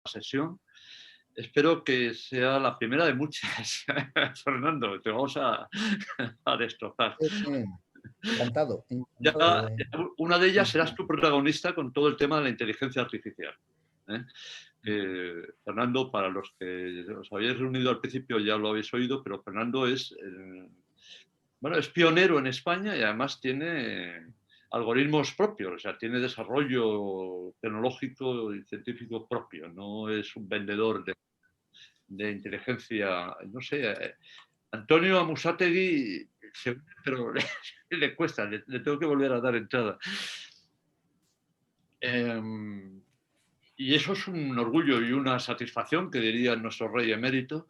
sesión. Espero que sea la primera de muchas, Fernando, te vamos a destrozar. Encantado, Ya, encantado de... una de ellas serás Cuéntame. tú protagonista con todo el tema de la inteligencia artificial. ¿Eh? Fernando, para los que os habéis reunido al principio ya lo habéis oído, pero Fernando es, bueno, es pionero en España y además tiene algoritmos propios, o sea, tiene desarrollo tecnológico y científico propio, no es un vendedor de inteligencia, no sé. Antonio Amusategui, pero le cuesta, le tengo que volver a dar entrada. Y eso es un orgullo y una satisfacción, que diría nuestro rey emérito,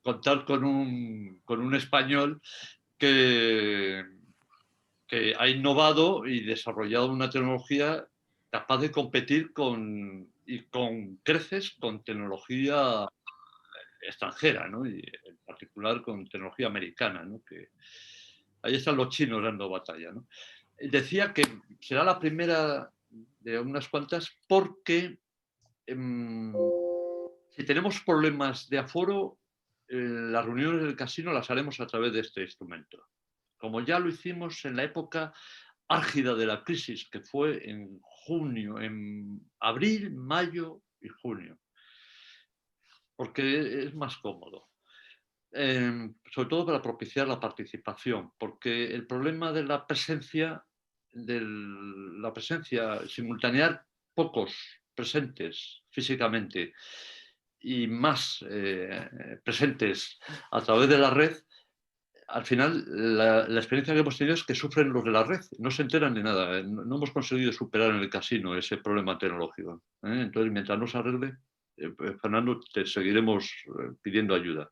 contar con un español que, que ha innovado y desarrollado una tecnología capaz de competir y con creces con tecnología extranjera, ¿no? Y en particular con tecnología americana, ¿no? Que ahí están los chinos dando batalla, ¿no? Decía que será la primera de unas cuantas porque si tenemos problemas de aforo, las reuniones del casino las haremos a través de este instrumento. Como ya lo hicimos en la época álgida de la crisis, que fue en junio, en abril, mayo y junio, porque es más cómodo. Sobre todo para propiciar la participación, porque el problema la presencia, simultanear pocos presentes físicamente y más presentes a través de la red, al final la experiencia que hemos tenido es que sufren los de la red, no se enteran de nada, no hemos conseguido superar en el casino ese problema tecnológico. Entonces, mientras no se arregle, Fernando, te seguiremos pidiendo ayuda.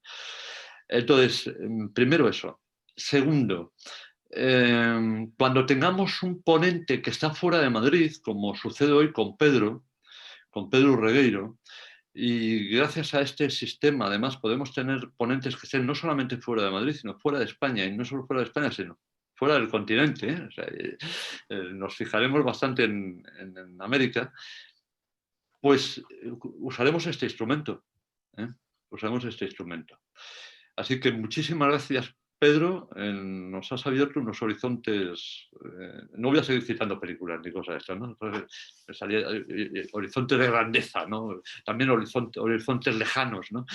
Entonces, primero eso. Segundo, cuando tengamos un ponente que está fuera de Madrid, como sucede hoy con Pedro Regueiro, y gracias a este sistema, además, podemos tener ponentes que estén no solamente fuera de Madrid, sino fuera de España, y no solo fuera de España, sino fuera del continente. O sea, nos fijaremos bastante en América, pues usaremos este instrumento. ¿eh? Usaremos este instrumento. Así que muchísimas gracias, Pedro. Nos has abierto unos horizontes. No voy a seguir citando películas ni cosas de estas, ¿no? Horizontes de grandeza, ¿no? También horizontes lejanos, ¿no?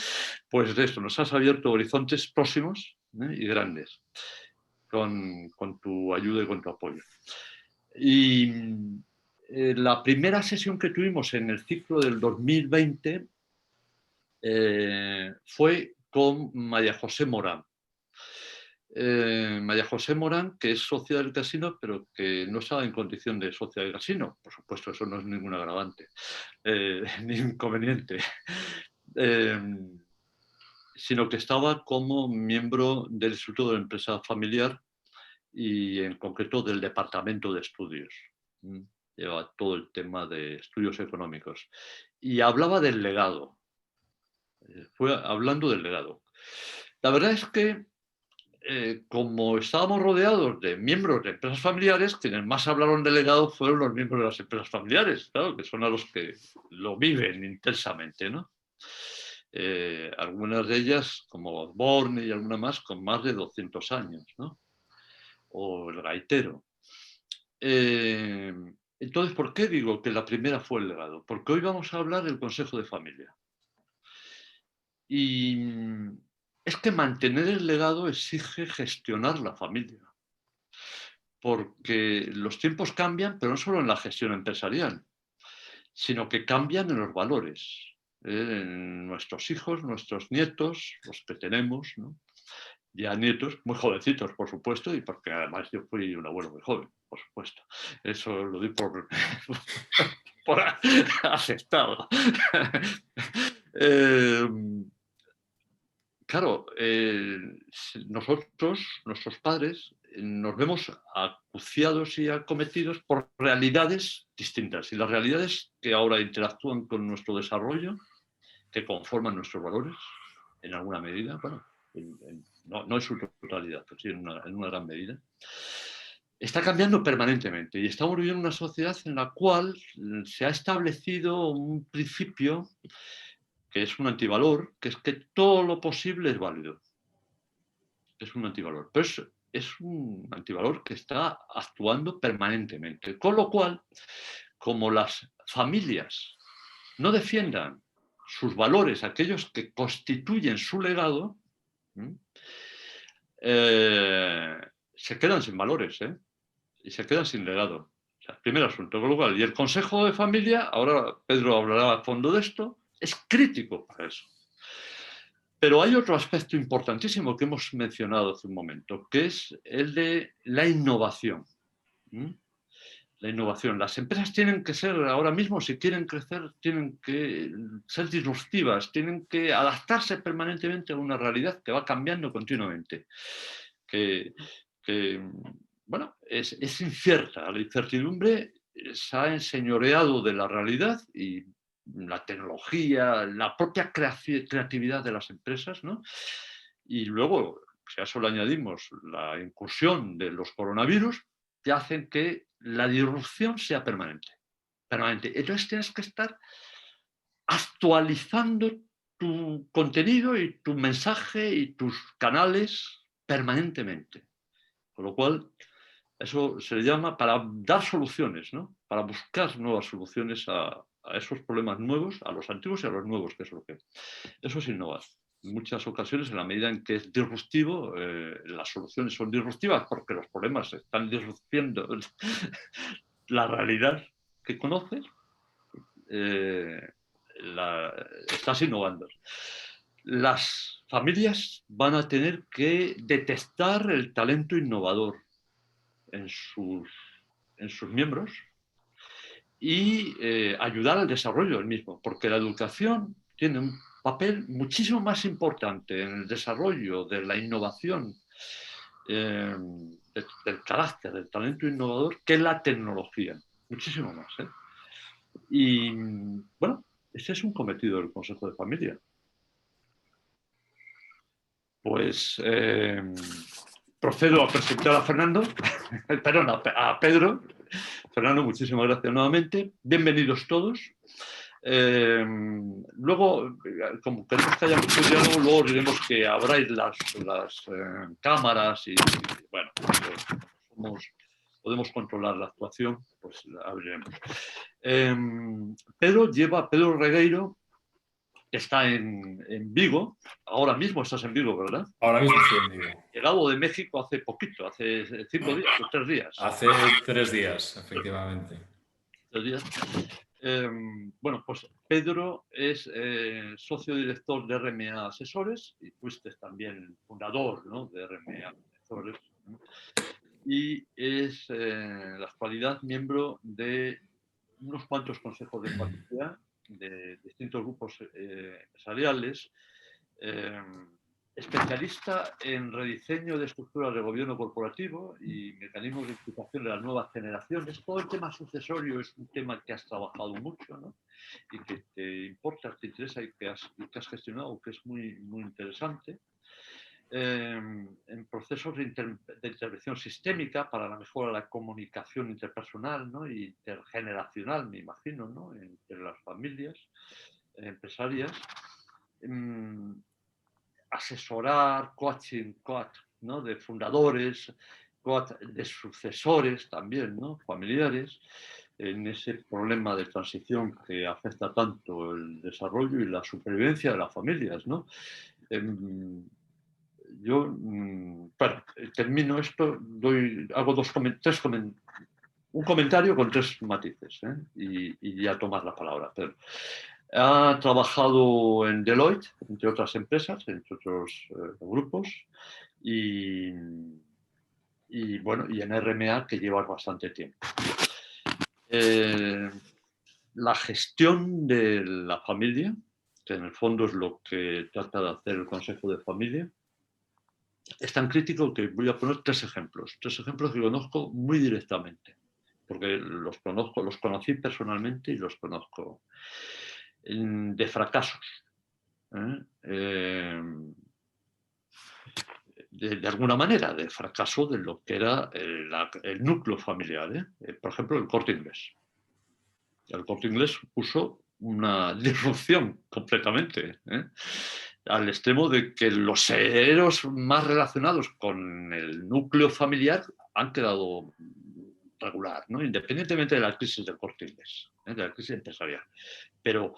Pues de esto, nos has abierto horizontes próximos, y grandes con tu ayuda y con tu apoyo. Y la primera sesión que tuvimos en el ciclo del 2020 fue con María José Morán. María José Morán, que es socia del casino, pero que no estaba en condición de socia del casino. Por supuesto, eso no es ningún agravante ni inconveniente. Eh, Sino que estaba como miembro del Instituto de la Empresa Familiar y en concreto del Departamento de Estudios. Lleva todo el tema de estudios económicos. Y hablaba del legado. Fue hablando del legado. La verdad es que como estábamos rodeados de miembros de empresas familiares, quienes más hablaron del legado fueron los miembros de las empresas familiares, claro, que son a los que lo viven intensamente, ¿no? Algunas de ellas, como Osborne y alguna más, con más de 200 años, ¿no? O el gaitero. Entonces, ¿por qué digo que la primera fue el legado? Porque hoy vamos a hablar del Consejo de Familia. Y es que mantener el legado exige gestionar la familia, porque los tiempos cambian, pero no solo en la gestión empresarial, sino que cambian en los valores. En nuestros hijos, nuestros nietos, los que tenemos, ¿no? Ya nietos, muy jovencitos, por supuesto, y porque además yo fui un abuelo muy joven, por supuesto. Eso lo di por aceptado. eh, Claro, nosotros, nuestros padres, nos vemos acuciados y acometidos por realidades distintas. Y las realidades que ahora interactúan con nuestro desarrollo, que conforman nuestros valores, en alguna medida, bueno, no en su totalidad, pero sí en una gran medida, está cambiando permanentemente y estamos viviendo una sociedad en la cual se ha establecido un principio que es un antivalor, que es que todo lo posible es válido. Es un antivalor. Pero es un antivalor que está actuando permanentemente. Con lo cual, como las familias no defiendan sus valores, aquellos que constituyen su legado, se quedan sin valores, y se quedan sin legado. O sea, primer asunto. Con lo cual, y el Consejo de Familia, ahora Pedro hablará a fondo de esto, es crítico para eso. Pero hay otro aspecto importantísimo que hemos mencionado hace un momento, que es el de la innovación. La innovación. Las empresas tienen que ser, ahora mismo, si quieren crecer, tienen que ser disruptivas, tienen que adaptarse permanentemente a una realidad que va cambiando continuamente. Bueno, es incierta. La incertidumbre se ha enseñoreado de la realidad y la tecnología, la propia creatividad de las empresas, ¿no? Y luego, si a eso le añadimos la incursión de los coronavirus, que hacen que la disrupción sea permanente. Entonces tienes que estar actualizando tu contenido y tu mensaje y tus canales permanentemente. Con lo cual, eso se le llama para dar soluciones, ¿no? Para buscar nuevas soluciones a esos problemas nuevos, a los antiguos y a los nuevos, que es lo que. Eso es innovar. En muchas ocasiones, en la medida en que es disruptivo, las soluciones son disruptivas porque los problemas están disruptiendo la realidad que conoces, estás innovando. Las familias van a tener que detectar el talento innovador en sus miembros y ayudar al desarrollo del mismo, porque la educación tiene un papel muchísimo más importante en el desarrollo de la innovación, del carácter, del talento innovador, que la tecnología, muchísimo más. Y bueno, ese es un cometido del Consejo de Familia. Pues procedo a presentar a Fernando, perdón, a Pedro. Fernando, muchísimas gracias nuevamente. Bienvenidos todos. Luego, como queremos que haya mucho diálogo, luego diremos que abráis las cámaras y bueno, podemos controlar la actuación, pues la abriremos. Pedro Regueiro está en Vigo. Ahora mismo estás en Vigo, ¿verdad? Ahora mismo estoy en Vigo. Llegado de México hace poquito, hace 5 días o 3 días. Hace 3 días, efectivamente. 3 días. Bueno, pues Pedro es socio director de RMA Asesores y fuiste también fundador, ¿no?, de RMA Asesores, ¿no? Y es en la actualidad miembro de unos cuantos consejos de familia de distintos grupos empresariales, especialista en rediseño de estructuras de gobierno corporativo y mecanismos de implicación de las nuevas generaciones. Todo el tema sucesorio es un tema que has trabajado mucho, ¿no?, y que te importa, te interesa y que has gestionado, que es muy, muy interesante. En procesos de intervención sistémica para la mejora de la comunicación interpersonal, ¿no?, y intergeneracional, me imagino, ¿no?, entre las familias empresarias. Asesorar, coaching, ¿no?, de fundadores, de sucesores también, ¿no?, familiares, en ese problema de transición que afecta tanto el desarrollo y la supervivencia de las familias, ¿no? Yo, bueno, termino esto, hago un comentario con 3 matices, y ya tomas la palabra, Pedro. Ha trabajado en Deloitte, entre otras empresas, entre otros grupos, y bueno, y en RMA, que llevas bastante tiempo. La gestión de la familia, que en el fondo es lo que trata de hacer el Consejo de Familia, es tan crítico que voy a poner 3 ejemplos que conozco muy directamente, porque los conocí personalmente y los conozco, de fracasos. de alguna manera, del fracaso de lo que era el núcleo familiar. Por ejemplo, el Corte Inglés. El Corte Inglés supuso una disrupción completamente, al extremo de que los herederos más relacionados con el núcleo familiar han quedado regular, ¿no? Independientemente de la crisis del Corte Inglés, de la crisis empresarial. Pero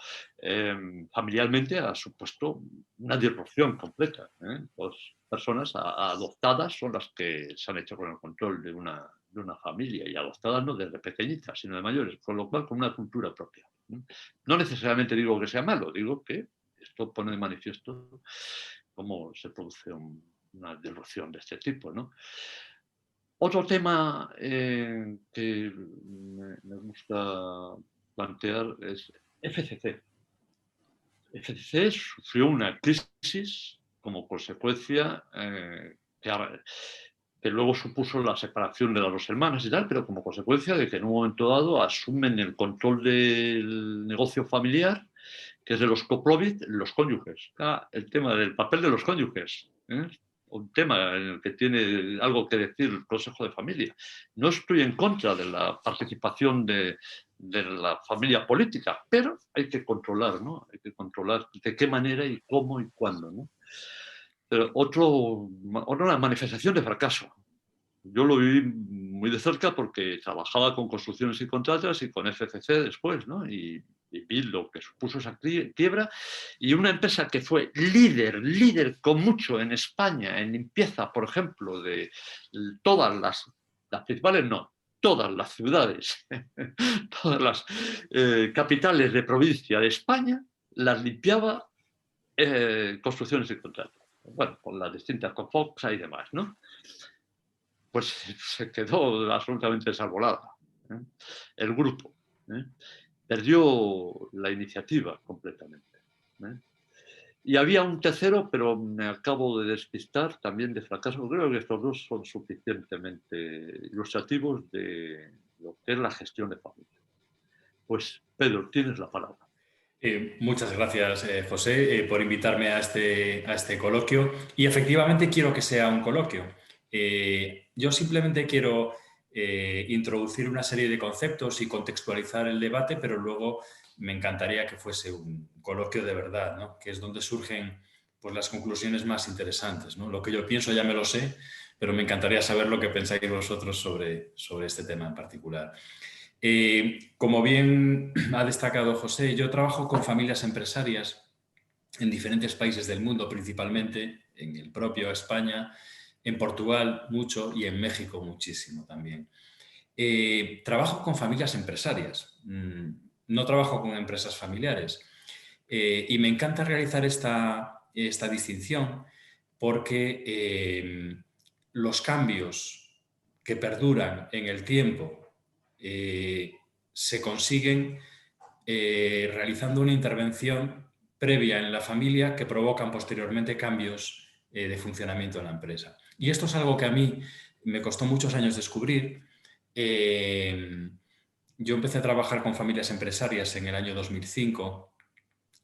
familiarmente ha supuesto una disrupción completa. Las personas adoptadas son las que se han hecho con el control de una familia, y adoptadas no desde pequeñitas, sino de mayores, con lo cual con una cultura propia. No necesariamente digo que sea malo, digo que esto pone de manifiesto cómo se produce una disrupción de este tipo, ¿no? Otro tema que me gusta plantear es FCC. FCC sufrió una crisis como consecuencia que luego supuso la separación de las dos hermanas y tal, pero como consecuencia de que en un momento dado asumen el control del negocio familiar, que es de los coprovit, los cónyuges. El tema del papel de los cónyuges, un tema en el que tiene algo que decir el Consejo de Familia. No estoy en contra de la participación de la familia política, pero hay que controlar, ¿no? Hay que controlar de qué manera y cómo y cuándo, ¿no? Pero otra manifestación de fracaso. Yo lo viví muy de cerca porque trabajaba con construcciones y contratas y con FCC después, ¿no? Y vi lo que supuso esa quiebra, y una empresa que fue líder con mucho en España en limpieza, por ejemplo, de todas las principales, no, todas las ciudades, todas las capitales de provincia de España, las limpiaba construcciones y contratas. Bueno, con las distintas Cofoxa y demás, ¿no? Pues se quedó absolutamente desarbolada. El grupo perdió la iniciativa completamente. Y había un tercero, pero me acabo de despistar, también de fracaso. Creo que estos dos son suficientemente ilustrativos de lo que es la gestión de familia. Pues, Pedro, tienes la palabra. Muchas gracias, José, por invitarme a este coloquio. Y efectivamente quiero que sea un coloquio. Yo simplemente quiero introducir una serie de conceptos y contextualizar el debate, pero luego me encantaría que fuese un coloquio de verdad, ¿no? Que es donde surgen pues, las conclusiones más interesantes, ¿no? Lo que yo pienso ya me lo sé, pero me encantaría saber lo que pensáis vosotros sobre este tema en particular. Como bien ha destacado José, yo trabajo con familias empresarias en diferentes países del mundo, principalmente en el propio España, en Portugal mucho y en México muchísimo también. Trabajo con familias empresarias, no trabajo con empresas familiares, y me encanta realizar esta distinción porque los cambios que perduran en el tiempo se consiguen realizando una intervención previa en la familia que provocan posteriormente cambios de funcionamiento en la empresa. Y esto es algo que a mí me costó muchos años descubrir. Yo empecé a trabajar con familias empresarias en el año 2005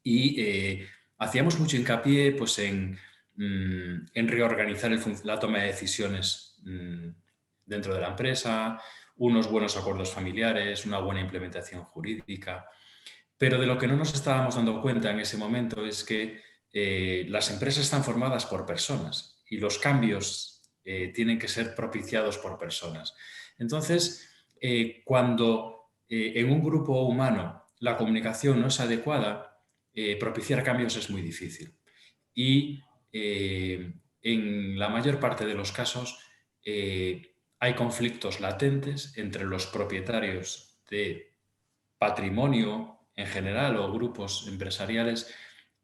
y hacíamos mucho hincapié pues, en reorganizar la toma de decisiones dentro de la empresa, unos buenos acuerdos familiares, una buena implementación jurídica. Pero de lo que no nos estábamos dando cuenta en ese momento es que las empresas están formadas por personas y los cambios tienen que ser propiciados por personas. Entonces, cuando en un grupo humano la comunicación no es adecuada, propiciar cambios es muy difícil. Y en la mayor parte de los casos hay conflictos latentes entre los propietarios de patrimonio en general o grupos empresariales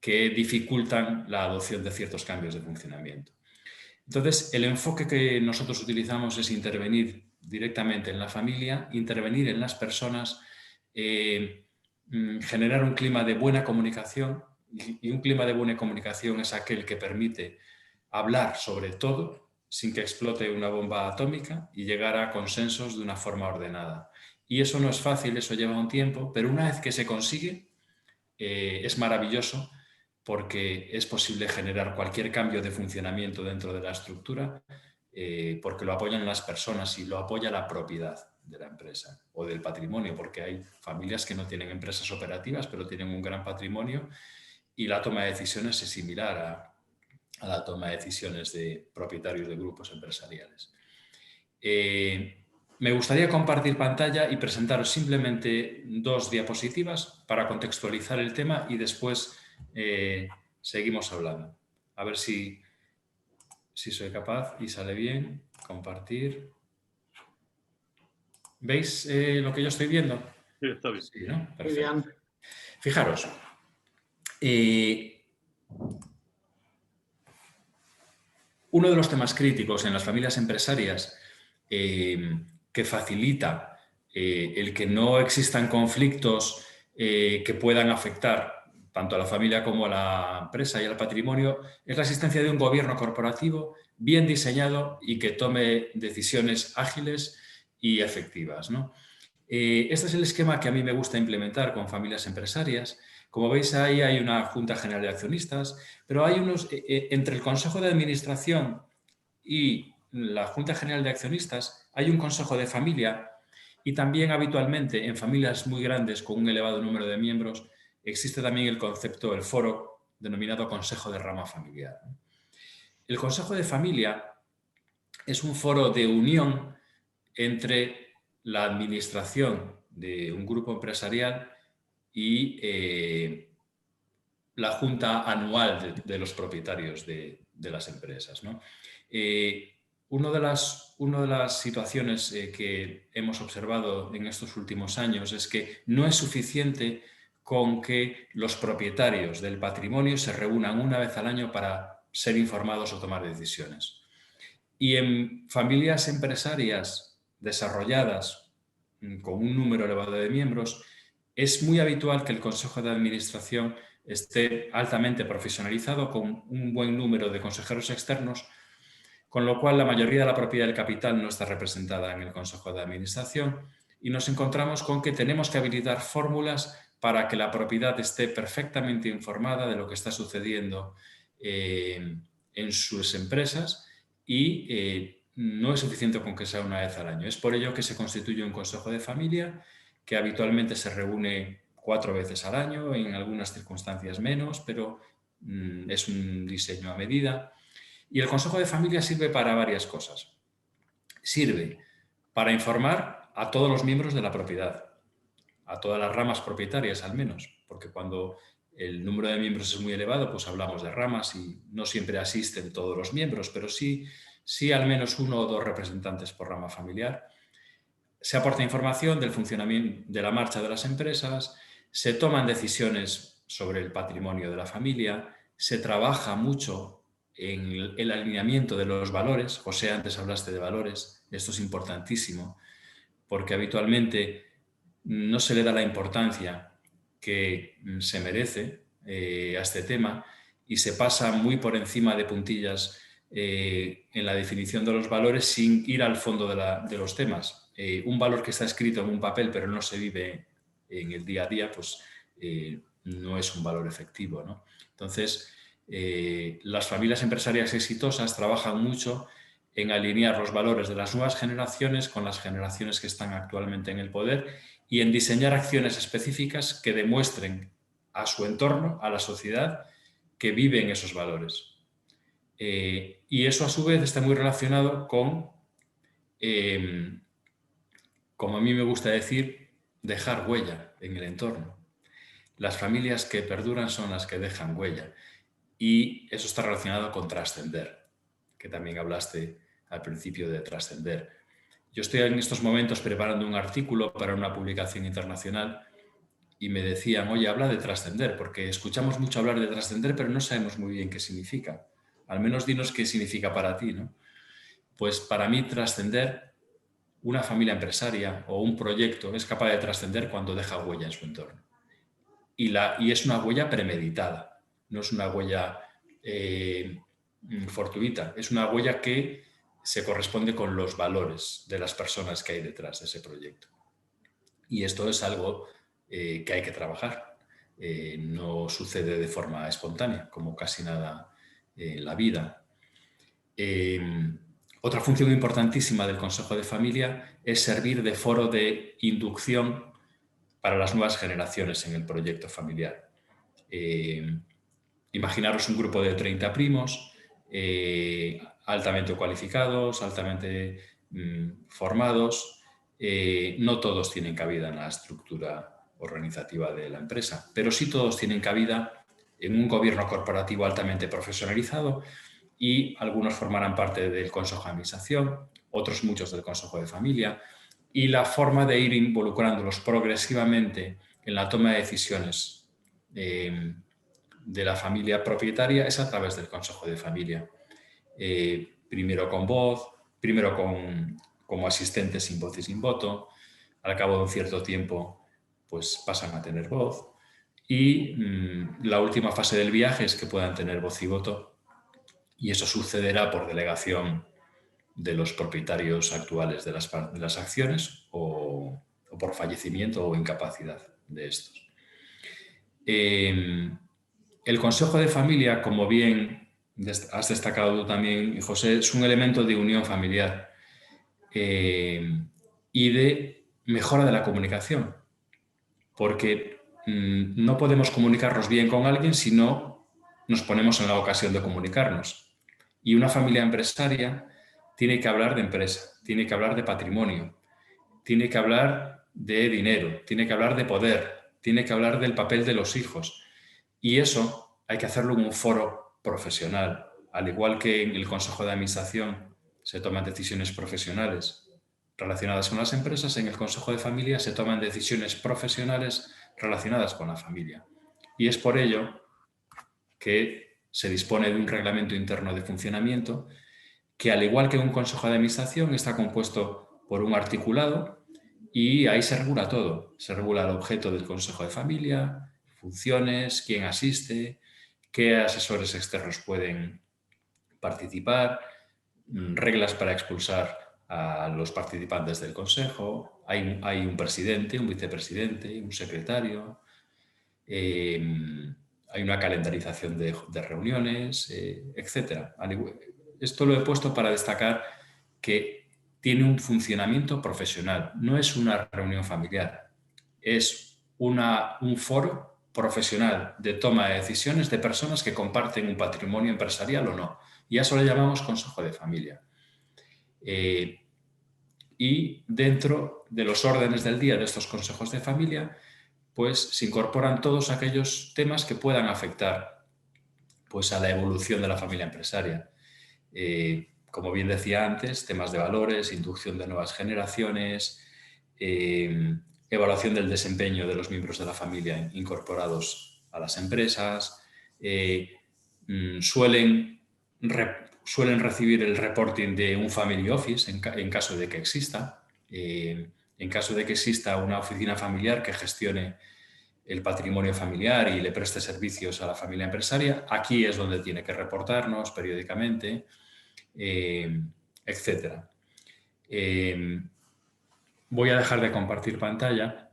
que dificultan la adopción de ciertos cambios de funcionamiento. Entonces, el enfoque que nosotros utilizamos es intervenir directamente en la familia, intervenir en las personas, generar un clima de buena comunicación, y un clima de buena comunicación es aquel que permite hablar sobre todo sin que explote una bomba atómica y llegar a consensos de una forma ordenada. Y eso no es fácil, eso lleva un tiempo, pero una vez que se consigue, es maravilloso porque es posible generar cualquier cambio de funcionamiento dentro de la estructura, porque lo apoyan las personas y lo apoya la propiedad de la empresa o del patrimonio, porque hay familias que no tienen empresas operativas, pero tienen un gran patrimonio y la toma de decisiones es similar a la toma de decisiones de propietarios de grupos empresariales. Me gustaría compartir pantalla y presentaros simplemente 2 diapositivas para contextualizar el tema y después seguimos hablando. A ver si soy capaz y sale bien. Compartir. ¿Veis lo que yo estoy viendo? Sí, está bien. Sí, ¿no? Perfecto. Muy bien. Fijaros. Uno de los temas críticos en las familias empresarias que facilita el que no existan conflictos que puedan afectar tanto a la familia como a la empresa y al patrimonio es la existencia de un gobierno corporativo bien diseñado y que tome decisiones ágiles y efectivas, ¿no? Este es el esquema que a mí me gusta implementar con familias empresarias. Como veis, ahí hay una Junta General de Accionistas, pero hay unos, entre el Consejo de Administración y la Junta General de Accionistas, hay un Consejo de Familia y también habitualmente en familias muy grandes con un elevado número de miembros existe también el concepto, el foro denominado Consejo de Rama Familiar. El Consejo de Familia es un foro de unión entre la administración de un grupo empresarial y la junta anual de los propietarios de las empresas, ¿no? Una de las situaciones que hemos observado en estos últimos años es que no es suficiente con que los propietarios del patrimonio se reúnan una vez al año para ser informados o tomar decisiones. Y en familias empresarias desarrolladas con un número elevado de miembros, es muy habitual que el Consejo de Administración esté altamente profesionalizado con un buen número de consejeros externos, con lo cual la mayoría de la propiedad del capital no está representada en el Consejo de Administración y nos encontramos con que tenemos que habilitar fórmulas para que la propiedad esté perfectamente informada de lo que está sucediendo en sus empresas y no es suficiente con que sea una vez al año. Es por ello que se constituye un Consejo de Familia que habitualmente se reúne 4 veces al año, en algunas circunstancias menos, pero es un diseño a medida. Y el Consejo de Familia sirve para varias cosas. Sirve para informar a todos los miembros de la propiedad, a todas las ramas propietarias al menos, porque cuando el número de miembros es muy elevado, pues hablamos de ramas y no siempre asisten todos los miembros, pero sí al menos 1 o 2 representantes por rama familiar. Se aporta información del funcionamiento, de la marcha de las empresas, se toman decisiones sobre el patrimonio de la familia, se trabaja mucho en el alineamiento de los valores. José, antes hablaste de valores, esto es importantísimo, porque habitualmente no se le da la importancia que se merece a este tema y se pasa muy por encima de puntillas en la definición de los valores sin ir al fondo de los temas. Un valor que está escrito en un papel pero no se vive en el día a día, pues no es un valor efectivo, ¿no? Entonces, las familias empresariales exitosas trabajan mucho en alinear los valores de las nuevas generaciones con las generaciones que están actualmente en el poder y en diseñar acciones específicas que demuestren a su entorno, a la sociedad, que viven esos valores. Y eso a su vez está muy relacionado con, como a mí me gusta decir, dejar huella en el entorno. Las familias que perduran son las que dejan huella y eso está relacionado con trascender, que también hablaste al principio de trascender. Yo estoy en estos momentos preparando un artículo para una publicación internacional y me decían, oye, habla de trascender, porque escuchamos mucho hablar de trascender, pero no sabemos muy bien qué significa. Al menos dinos qué significa para ti, ¿no? Pues para mí trascender, una familia empresaria o un proyecto es capaz de trascender cuando deja huella en su entorno. Y es una huella premeditada, no es una huella fortuita, es una huella que se corresponde con los valores de las personas que hay detrás de ese proyecto. Y esto es algo que hay que trabajar. no sucede de forma espontánea, como casi nada en la vida. Otra función importantísima del Consejo de Familia es servir de foro de inducción para las nuevas generaciones en el proyecto familiar. Imaginaros un grupo de 30 primos, altamente cualificados, altamente formados. No todos tienen cabida en la estructura organizativa de la empresa, pero sí todos tienen cabida en un gobierno corporativo altamente profesionalizado, y algunos formarán parte del Consejo de Administración, otros muchos del Consejo de Familia, y la forma de ir involucrándolos progresivamente en la toma de decisiones de la familia propietaria es a través del Consejo de Familia. Primero con voz, primero como asistentes sin voz y sin voto, al cabo de un cierto tiempo pues pasan a tener voz, y la última fase del viaje es que puedan tener voz y voto, y eso sucederá por delegación de los propietarios actuales de las acciones o por fallecimiento o incapacidad de estos. El Consejo de Familia, como bien has destacado tú también, José, es un elemento de unión familiar y de mejora de la comunicación, porque no podemos comunicarnos bien con alguien si no nos ponemos en la ocasión de comunicarnos. Y una familia empresaria tiene que hablar de empresa, tiene que hablar de patrimonio, tiene que hablar de dinero, tiene que hablar de poder, tiene que hablar del papel de los hijos. Y eso hay que hacerlo en un foro profesional. Al igual que en el Consejo de Administración se toman decisiones profesionales relacionadas con las empresas, en el Consejo de Familia se toman decisiones profesionales relacionadas con la familia. Y es por ello que se dispone de un reglamento interno de funcionamiento que, al igual que un Consejo de Administración, está compuesto por un articulado, y ahí se regula todo. Se regula el objeto del Consejo de Familia, funciones, quién asiste, qué asesores externos pueden participar, reglas para expulsar a los participantes del Consejo. Hay un presidente, un vicepresidente, un secretario. Hay una calendarización de reuniones, etc. Esto lo he puesto para destacar que tiene un funcionamiento profesional. No es una reunión familiar, es un foro profesional de toma de decisiones de personas que comparten un patrimonio empresarial o no. Y a eso le llamamos Consejo de Familia. Y dentro de los órdenes del día de estos consejos de familia, pues se incorporan todos aquellos temas que puedan afectar pues, a la evolución de la familia empresaria. Como bien decía antes, temas de valores, inducción de nuevas generaciones, evaluación del desempeño de los miembros de la familia incorporados a las empresas. Suelen recibir el reporting de un family office en caso de que exista. En caso de que exista una oficina familiar que gestione el patrimonio familiar y le preste servicios a la familia empresaria, aquí es donde tiene que reportarnos periódicamente, etc. Voy a dejar de compartir pantalla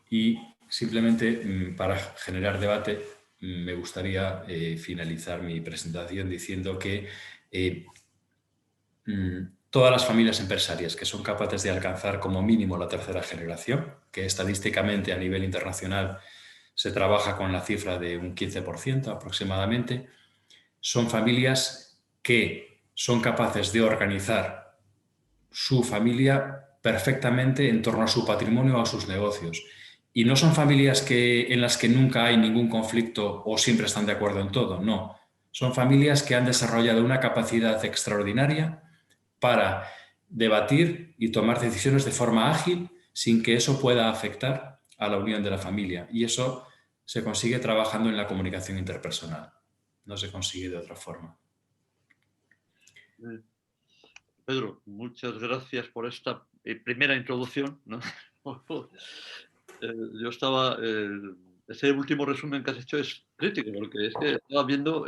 y simplemente para generar debate me gustaría finalizar mi presentación diciendo que todas las familias empresarias que son capaces de alcanzar como mínimo la tercera generación, que estadísticamente a nivel internacional se trabaja con la cifra de un 15% aproximadamente, son familias que son capaces de organizar su familia perfectamente en torno a su patrimonio o a sus negocios. Y no son familias en las que nunca hay ningún conflicto o siempre están de acuerdo en todo, no. Son familias que han desarrollado una capacidad extraordinaria para debatir y tomar decisiones de forma ágil sin que eso pueda afectar a la unión de la familia. Y eso se consigue trabajando en la comunicación interpersonal. No se consigue de otra forma. Pedro, muchas gracias por esta primera introducción, ¿no? Yo estaba... ese último resumen que has hecho es crítico, porque es que estaba viendo...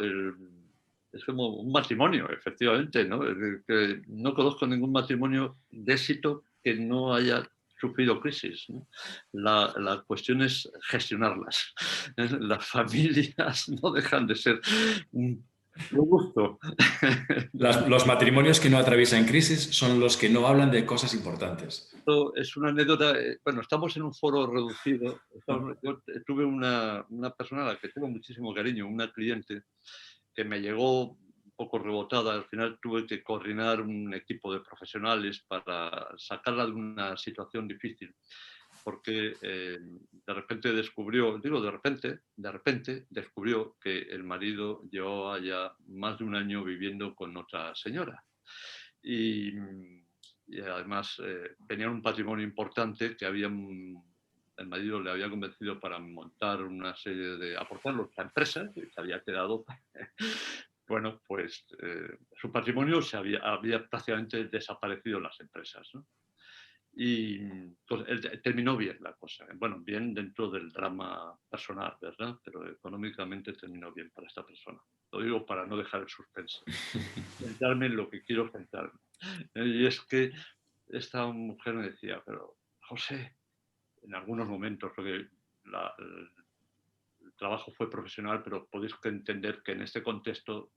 es como un matrimonio, efectivamente, ¿no? Que no conozco ningún matrimonio de éxito que no haya sufrido crisis, ¿no? La cuestión es gestionarlas. Las familias no dejan de ser un producto. Los matrimonios que no atraviesan crisis son los que no hablan de cosas importantes. Esto es una anécdota. Bueno, estamos en un foro reducido. Yo tuve una persona a la que tengo muchísimo cariño, una cliente que me llegó un poco rebotada. Al final tuve que coordinar un equipo de profesionales para sacarla de una situación difícil, porque de repente descubrió, digo de repente descubrió que el marido llevaba ya más de un año viviendo con otra señora. Y además tenían un patrimonio importante que el marido le había convencido para montar una serie de aportarlos a empresas y se había quedado. Bueno, pues su patrimonio había prácticamente desaparecido en las empresas, ¿no? Y pues, terminó bien la cosa. Bueno, bien dentro del drama personal, ¿verdad? Pero económicamente terminó bien para esta persona. Lo digo para no dejar el suspense. Centrarme en lo que quiero centrarme. Y es que esta mujer me decía, pero José, en algunos momentos, porque el trabajo fue profesional, pero podéis entender que en este contexto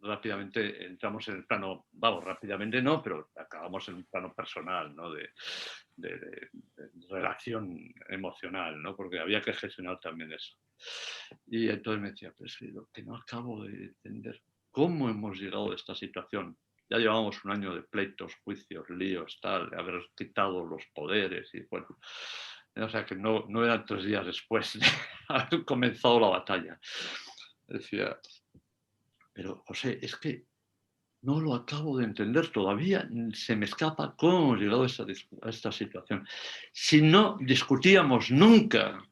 rápidamente entramos en el plano, vamos, rápidamente no, pero acabamos en un plano personal, ¿no? de relación emocional, ¿no? Porque había que gestionar también eso. Y entonces me decía, pues lo que no acabo de entender, ¿cómo hemos llegado a esta situación? Ya llevamos un año de pleitos, juicios, líos, tal, de haber quitado los poderes y bueno, o sea que no eran 3 días después de haber comenzado la batalla. Decía, pero José, es que no lo acabo de entender todavía, se me escapa cómo hemos llegado a esta situación. Si no discutíamos nunca.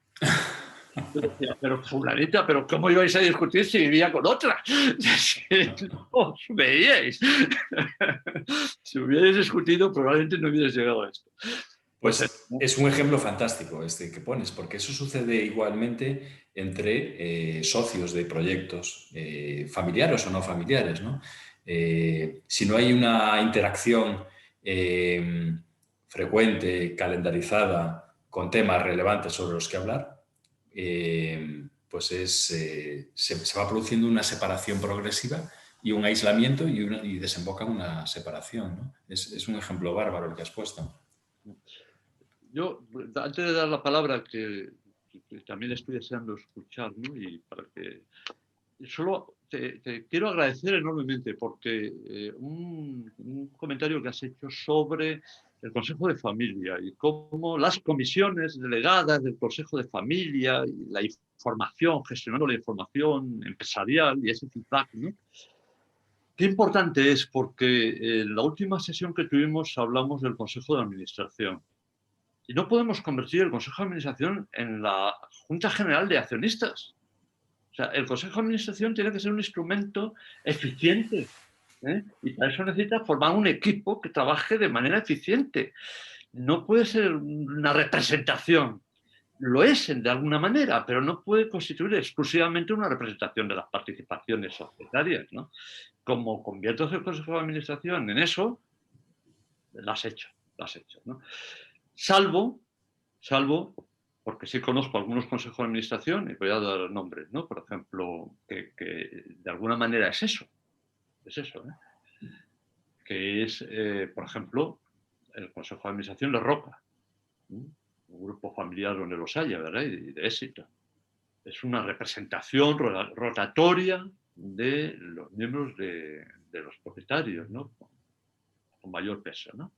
Yo decía, pero fulanita, pero ¿cómo ibais a discutir si vivía con otra? Si no os veíais. Si hubierais discutido, probablemente no hubierais llegado a esto. Pues es un ejemplo fantástico este que pones, porque eso sucede igualmente entre socios de proyectos, familiares o no familiares, ¿no? Si no hay una interacción frecuente, calendarizada, con temas relevantes sobre los que hablar, pues se va produciendo una separación progresiva y un aislamiento y desemboca en una separación, ¿no? Es un ejemplo bárbaro el que has puesto. Yo, antes de dar la palabra, que también estoy deseando escuchar, ¿no? Y para que solo te quiero agradecer enormemente porque un comentario que has hecho sobre el Consejo de Familia y cómo las comisiones delegadas del Consejo de Familia y la información, gestionando la información empresarial y ese feedback, ¿no? Qué importante es porque en la última sesión que tuvimos hablamos del Consejo de Administración. Y no podemos convertir el Consejo de Administración en la Junta General de Accionistas. O sea, el Consejo de Administración tiene que ser un instrumento eficiente, ¿eh? Y para eso necesita formar un equipo que trabaje de manera eficiente. No puede ser una representación. Lo es de alguna manera, pero no puede constituir exclusivamente una representación de las participaciones societarias, ¿no? Como conviertes el Consejo de Administración en eso, lo has hecho, ¿no? Salvo, porque sí conozco algunos consejos de administración, y voy a dar nombres, ¿no? Por ejemplo, que de alguna manera es eso, ¿eh? Que es, por ejemplo, el Consejo de Administración de Roca, ¿no? Un grupo familiar donde los haya, ¿verdad? Y de éxito. Es una representación rotatoria de los miembros de los propietarios, ¿no? Con mayor peso, ¿no?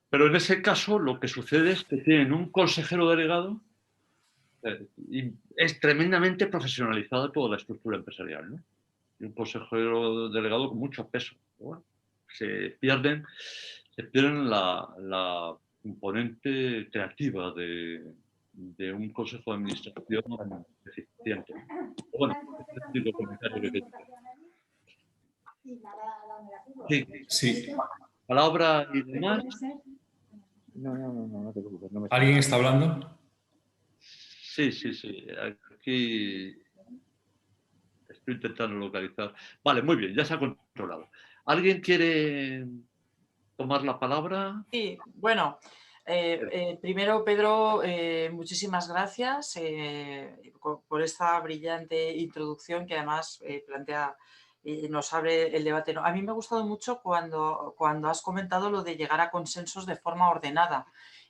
Pero en ese caso lo que sucede es que tienen un consejero delegado y es tremendamente compesionalizada toda la estructura empresarial, ¿no? Y un consejero delegado con mucho peso. Bueno, se pierden la componente creativa de un consejo de administración eficiente. Bueno, este es el único comentario que tengo. Sí, Sí. palabra y demás. No te preocupes. No me ¿Alguien está hablando? Sí. Aquí estoy intentando localizar. Vale, muy bien, ya se ha controlado. ¿Alguien quiere tomar la palabra? Sí, bueno, primero, Pedro, muchísimas gracias por esta brillante introducción que además plantea, nos abre el debate. A mí me ha gustado mucho cuando has comentado lo de llegar a consensos de forma ordenada.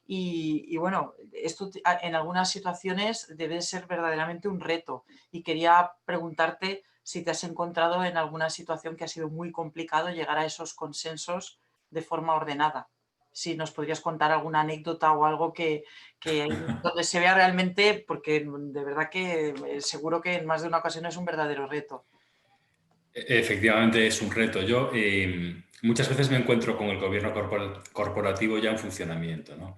Y bueno, esto en algunas situaciones debe ser verdaderamente un reto. Y quería preguntarte si te has encontrado en alguna situación que ha sido muy complicado llegar a esos consensos de forma ordenada. Si nos podrías contar alguna anécdota o algo donde se vea realmente, porque de verdad que seguro que en más de una ocasión es un verdadero reto. Efectivamente es un reto. Yo muchas veces me encuentro con el gobierno corporativo ya en funcionamiento, ¿no?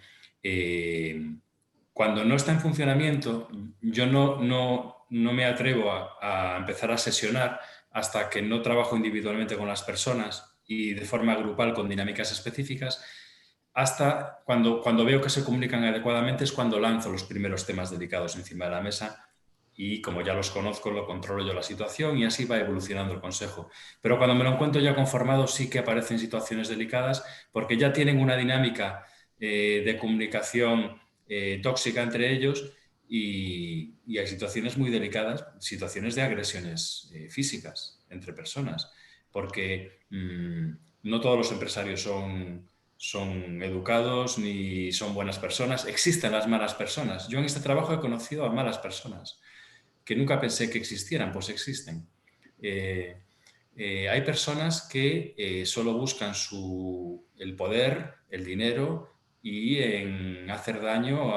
Cuando no está en funcionamiento, yo no me atrevo a empezar a sesionar hasta que no trabajo individualmente con las personas y de forma grupal con dinámicas específicas. Hasta cuando veo que se comunican adecuadamente es cuando lanzo los primeros temas delicados encima de la mesa y como ya los conozco, lo controlo yo la situación y así va evolucionando el consejo. Pero cuando me lo encuentro ya conformado sí que aparecen situaciones delicadas porque ya tienen una dinámica de comunicación tóxica entre ellos y hay situaciones muy delicadas, situaciones de agresiones físicas entre personas, porque no todos los empresarios son educados ni son buenas personas. Existen las malas personas. Yo en este trabajo he conocido a malas personas que nunca pensé que existieran, pues existen. Hay personas que solo buscan el poder, el dinero y en hacer daño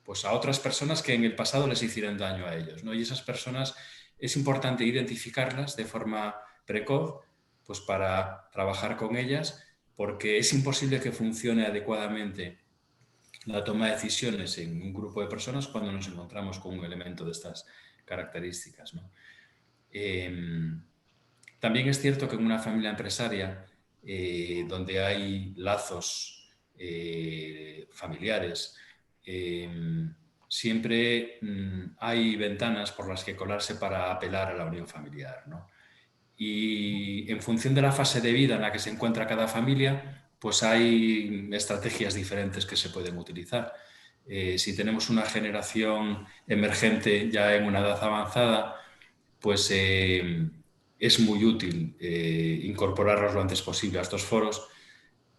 pues a otras personas que en el pasado les hicieron daño a ellos, ¿no? Y esas personas es importante identificarlas de forma precoz pues para trabajar con ellas, porque es imposible que funcione adecuadamente la toma de decisiones en un grupo de personas cuando nos encontramos con un elemento de estas características, ¿no? También es cierto que en una familia empresaria donde hay lazos familiares, siempre hay ventanas por las que colarse para apelar a la unión familiar, ¿no? Y en función de la fase de vida en la que se encuentra cada familia, pues hay estrategias diferentes que se pueden utilizar. Si tenemos una generación emergente ya en una edad avanzada, pues es muy útil incorporarlos lo antes posible a estos foros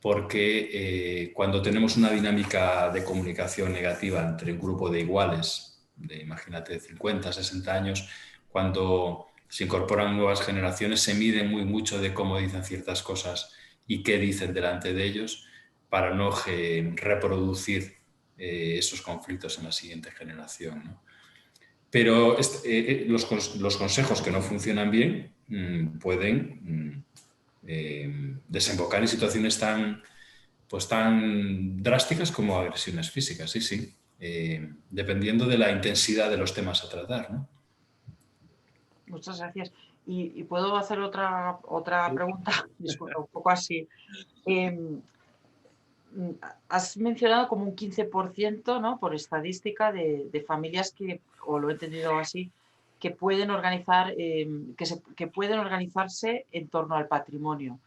porque cuando tenemos una dinámica de comunicación negativa entre un grupo de iguales, de imagínate 50, 60 años, cuando se incorporan nuevas generaciones se mide muy mucho de cómo dicen ciertas cosas y qué dicen delante de ellos para no reproducir esos conflictos en la siguiente generación, ¿no? Pero los consejos que no funcionan bien pueden desembocar en situaciones tan drásticas como agresiones físicas, sí. Dependiendo de la intensidad de los temas a tratar, ¿no? Muchas gracias. ¿Y puedo hacer otra pregunta? Disculpa, un poco así. Has mencionado como un 15%, ¿no? Por estadística de familias que, o lo he entendido así, que pueden pueden organizarse en torno al patrimonio.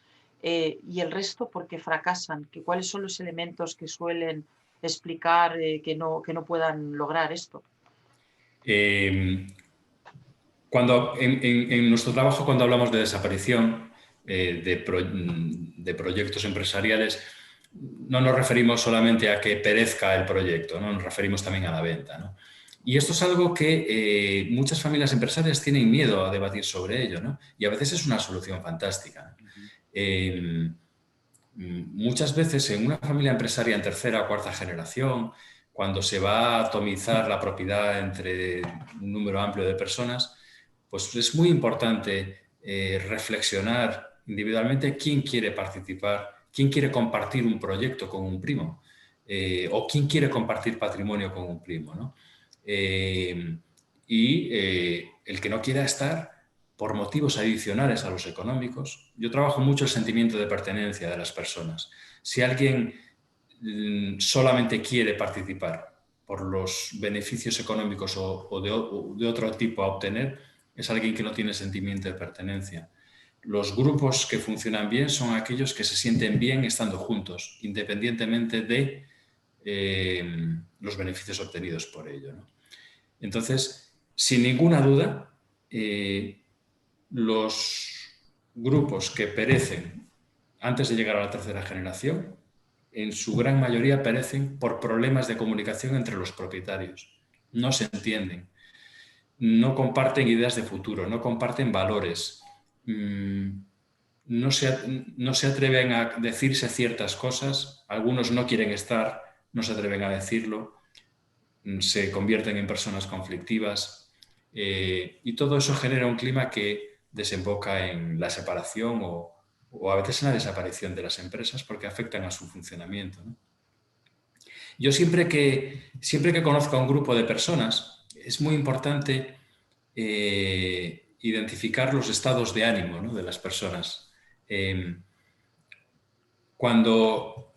Y el resto, ¿por qué fracasan? ¿Cuáles son los elementos que suelen explicar que no puedan lograr esto? En nuestro trabajo, cuando hablamos de desaparición de proyectos empresariales, no nos referimos solamente a que perezca el proyecto, ¿no? Nos referimos también a la venta, ¿no? Y esto es algo que muchas familias empresarias tienen miedo a debatir sobre ello, ¿no? Y a veces es una solución fantástica. Muchas veces en una familia empresaria en tercera o cuarta generación, cuando se va a atomizar la propiedad entre un número amplio de personas, pues es muy importante reflexionar individualmente quién quiere participar, quién quiere compartir un proyecto con un primo o quién quiere compartir patrimonio con un primo, ¿no? El que no quiera estar por motivos adicionales a los económicos. Yo trabajo mucho el sentimiento de pertenencia de las personas. Si alguien solamente quiere participar por los beneficios económicos o de otro tipo a obtener, es alguien que no tiene sentimiento de pertenencia. los grupos que funcionan bien son aquellos que se sienten bien estando juntos, independientemente de los beneficios obtenidos por ello, ¿no? Entonces, sin ninguna duda, los grupos que perecen antes de llegar a la tercera generación, en su gran mayoría perecen por problemas de comunicación entre los propietarios. No se entienden, no comparten ideas de futuro, no comparten valores, no se atreven a decirse ciertas cosas, algunos no quieren estar, no se atreven a decirlo, se convierten en personas conflictivas y todo eso genera un clima que desemboca en la separación o a veces en la desaparición de las empresas porque afectan a su funcionamiento, ¿no? Yo siempre que conozco a un grupo de personas es muy importante identificar los estados de ánimo, ¿no?, de las personas. Cuando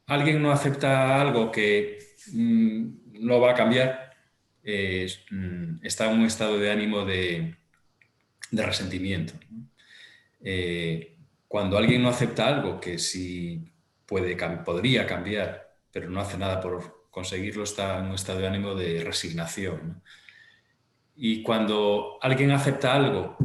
alguien no acepta algo que no va a cambiar, está en un estado de ánimo de resentimiento. Cuando alguien no acepta algo que sí podría cambiar, pero no hace nada por conseguirlo, está en un estado de ánimo de resignación, ¿no? Y cuando alguien acepta algo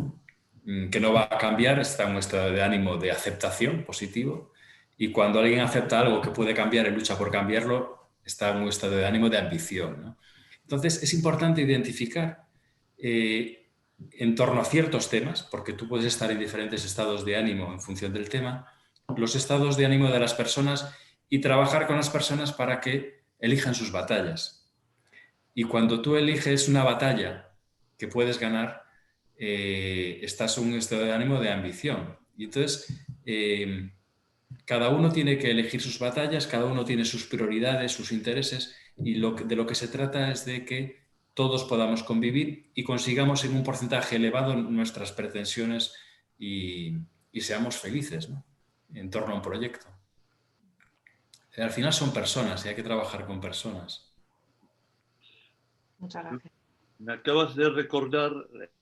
que no va a cambiar, está en un estado de ánimo de aceptación positivo. Y cuando alguien acepta algo que puede cambiar y lucha por cambiarlo, está en un estado de ánimo de ambición, ¿no? Entonces, es importante identificar en torno a ciertos temas, porque tú puedes estar en diferentes estados de ánimo en función del tema, los estados de ánimo de las personas y trabajar con las personas para que elijan sus batallas. Y cuando tú eliges una batalla que puedes ganar, estás en un estado de ánimo de ambición. Y entonces, cada uno tiene que elegir sus batallas, cada uno tiene sus prioridades, sus intereses, y de lo que se trata es de que todos podamos convivir y consigamos en un porcentaje elevado nuestras pretensiones y seamos felices, ¿no?, en torno a un proyecto. Al final son personas y hay que trabajar con personas. Muchas gracias. Me acabas de recordar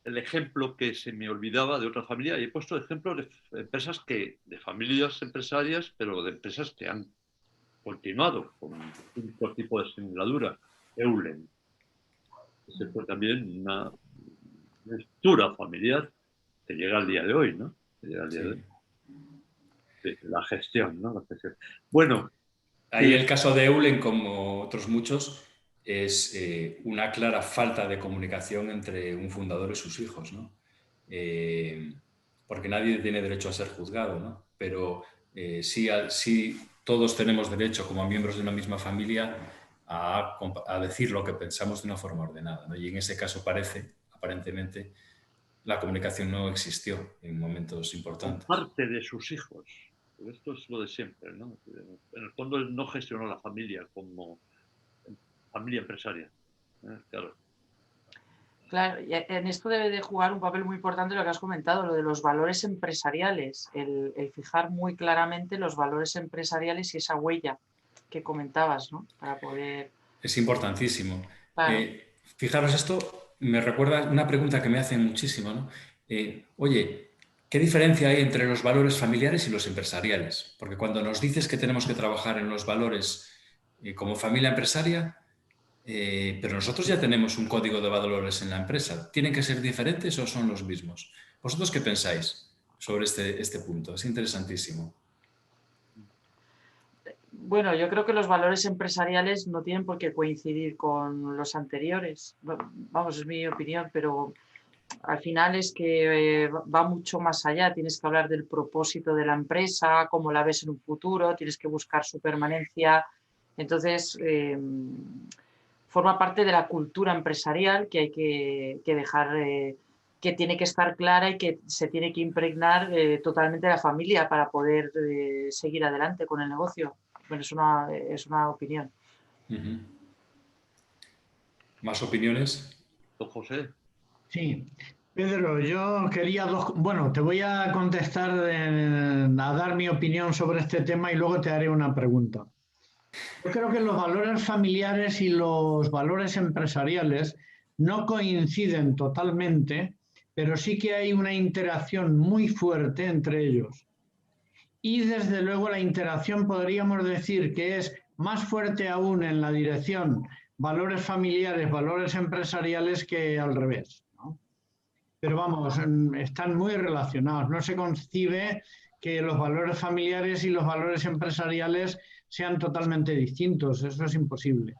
el ejemplo que se me olvidaba de otra familia, y he puesto ejemplos de empresas de familias empresarias, pero de empresas que han continuado con un tipo de singladura. Eulen. Ese fue también una estructura familiar que llega al día de hoy, ¿no? Que llega al día de hoy. La gestión, ¿no? La gestión. Bueno. Ahí el caso de Eulen, como otros muchos, es una clara falta de comunicación entre un fundador y sus hijos, ¿no? Porque nadie tiene derecho a ser juzgado, ¿no? Pero sí todos tenemos derecho, como miembros de una misma familia, a decir lo que pensamos de una forma ordenada, ¿no? Y en ese caso aparentemente, la comunicación no existió en momentos importantes. Parte de sus hijos. Esto es lo de siempre, ¿no? En el fondo él no gestionó la familia como familia empresaria. Claro. Claro, y en esto debe de jugar un papel muy importante lo que has comentado, lo de los valores empresariales, el fijar muy claramente los valores empresariales y esa huella que comentabas, ¿no? Para poder... Es importantísimo. Claro. Fijaros, esto me recuerda una pregunta que me hacen muchísimo, ¿no? Oye, ¿qué diferencia hay entre los valores familiares y los empresariales? Porque cuando nos dices que tenemos que trabajar en los valores como familia empresaria, pero nosotros ya tenemos un código de valores en la empresa. ¿Tienen que ser diferentes o son los mismos? ¿Vosotros qué pensáis sobre este punto? Es interesantísimo. Bueno, yo creo que los valores empresariales no tienen por qué coincidir con los anteriores. Vamos, es mi opinión, pero al final es que va mucho más allá. Tienes que hablar del propósito de la empresa, cómo la ves en un futuro, tienes que buscar su permanencia. Entonces, forma parte de la cultura empresarial que hay que dejar, que tiene que estar clara y que se tiene que impregnar totalmente la familia para poder seguir adelante con el negocio. Bueno, es una opinión. ¿Más opiniones? Don José. Sí, Pedro, yo quería bueno, te voy a contestar, a dar mi opinión sobre este tema y luego te haré una pregunta. Yo creo que los valores familiares y los valores empresariales no coinciden totalmente, pero sí que hay una interacción muy fuerte entre ellos. Y desde luego la interacción podríamos decir que es más fuerte aún en la dirección valores familiares, valores empresariales que al revés, ¿no? Pero vamos, están muy relacionados. No se concibe que los valores familiares y los valores empresariales sean totalmente distintos. Eso es imposible.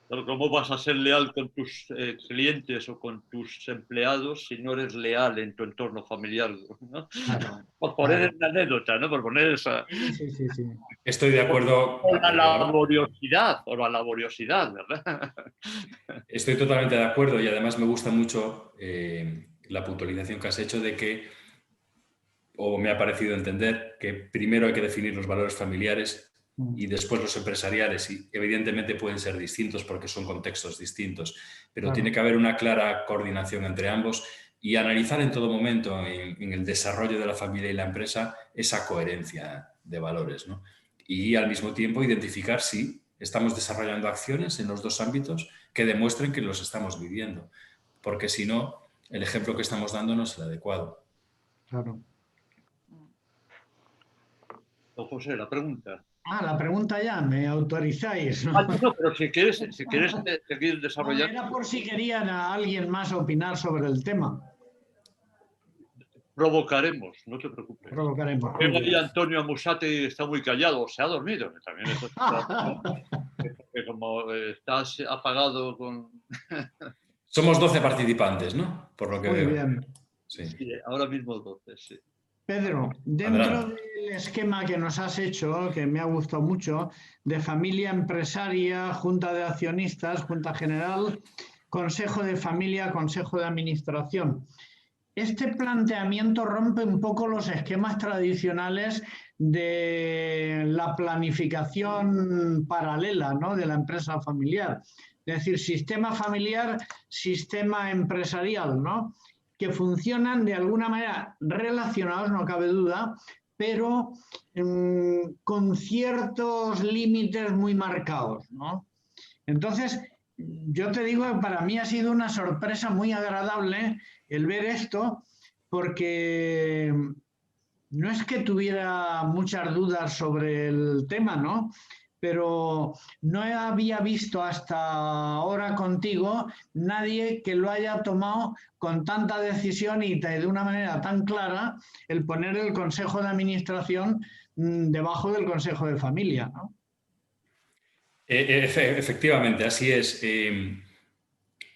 Pero ¿cómo vas a ser leal con tus clientes o con tus empleados si no eres leal en tu entorno familiar, ¿no? Claro, Por poner claro. una anécdota, ¿no? Por poner esa... Sí. Estoy de acuerdo. O la laboriosidad, ¿verdad? Estoy totalmente de acuerdo y además me gusta mucho la puntualización que has hecho de que, o me ha parecido entender, que primero hay que definir los valores familiares y después los empresariales, y evidentemente pueden ser distintos porque son contextos distintos, pero Claro. Tiene que haber una clara coordinación entre ambos y analizar en todo momento en el desarrollo de la familia y la empresa esa coherencia de valores, ¿no? Y al mismo tiempo identificar si estamos desarrollando acciones en los dos ámbitos que demuestren que los estamos viviendo, porque si no, el ejemplo que estamos dando no es el adecuado. Claro. Don José, la pregunta. La pregunta ya, me autorizáis, ¿no? No, pero si quieres seguir desarrollando... Era por si querían a alguien más opinar sobre el tema. Provocaremos, no te preocupes. Provocaremos. Ahí Antonio Musate está muy callado, se ha dormido. También eso que como estás apagado con... Somos 12 participantes, ¿no? Por lo que Muy veo. bien. Sí. Sí, ahora mismo 12, sí. Pedro, dentro Adelante. del esquema que nos has hecho, que me ha gustado mucho, de familia empresaria, junta de accionistas, junta general, consejo de familia, consejo de administración. Este planteamiento rompe un poco los esquemas tradicionales de la planificación paralela, ¿no?, de la empresa familiar. Es decir, sistema familiar, sistema empresarial, ¿no?, que funcionan de alguna manera relacionados, no cabe duda, pero con ciertos límites muy marcados, ¿no? Entonces, yo te digo que para mí ha sido una sorpresa muy agradable el ver esto, porque no es que tuviera muchas dudas sobre el tema, ¿no? Pero no había visto hasta ahora contigo nadie que lo haya tomado con tanta decisión y de una manera tan clara el poner el Consejo de Administración debajo del Consejo de Familia, ¿no? Efectivamente, así es.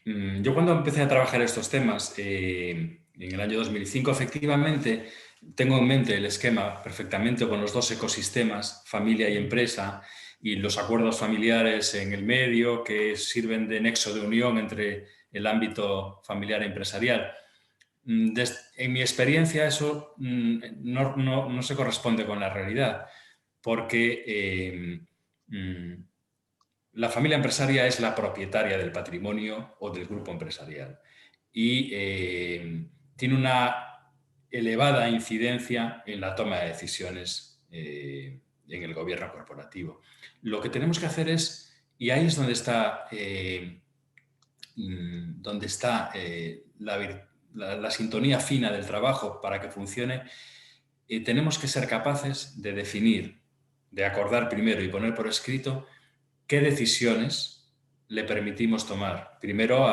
Yo cuando empecé a trabajar estos temas en el año 2005, efectivamente tengo en mente el esquema perfectamente con los dos ecosistemas, familia y empresa, y los acuerdos familiares en el medio que sirven de nexo de unión entre el ámbito familiar e empresarial. En mi experiencia eso no se corresponde con la realidad, porque la familia empresaria es la propietaria del patrimonio o del grupo empresarial y tiene una elevada incidencia en la toma de decisiones en el gobierno corporativo. Lo que tenemos que hacer es, y ahí es donde está, la sintonía fina del trabajo para que funcione, tenemos que ser capaces de definir, de acordar primero y poner por escrito qué decisiones le permitimos tomar. Primero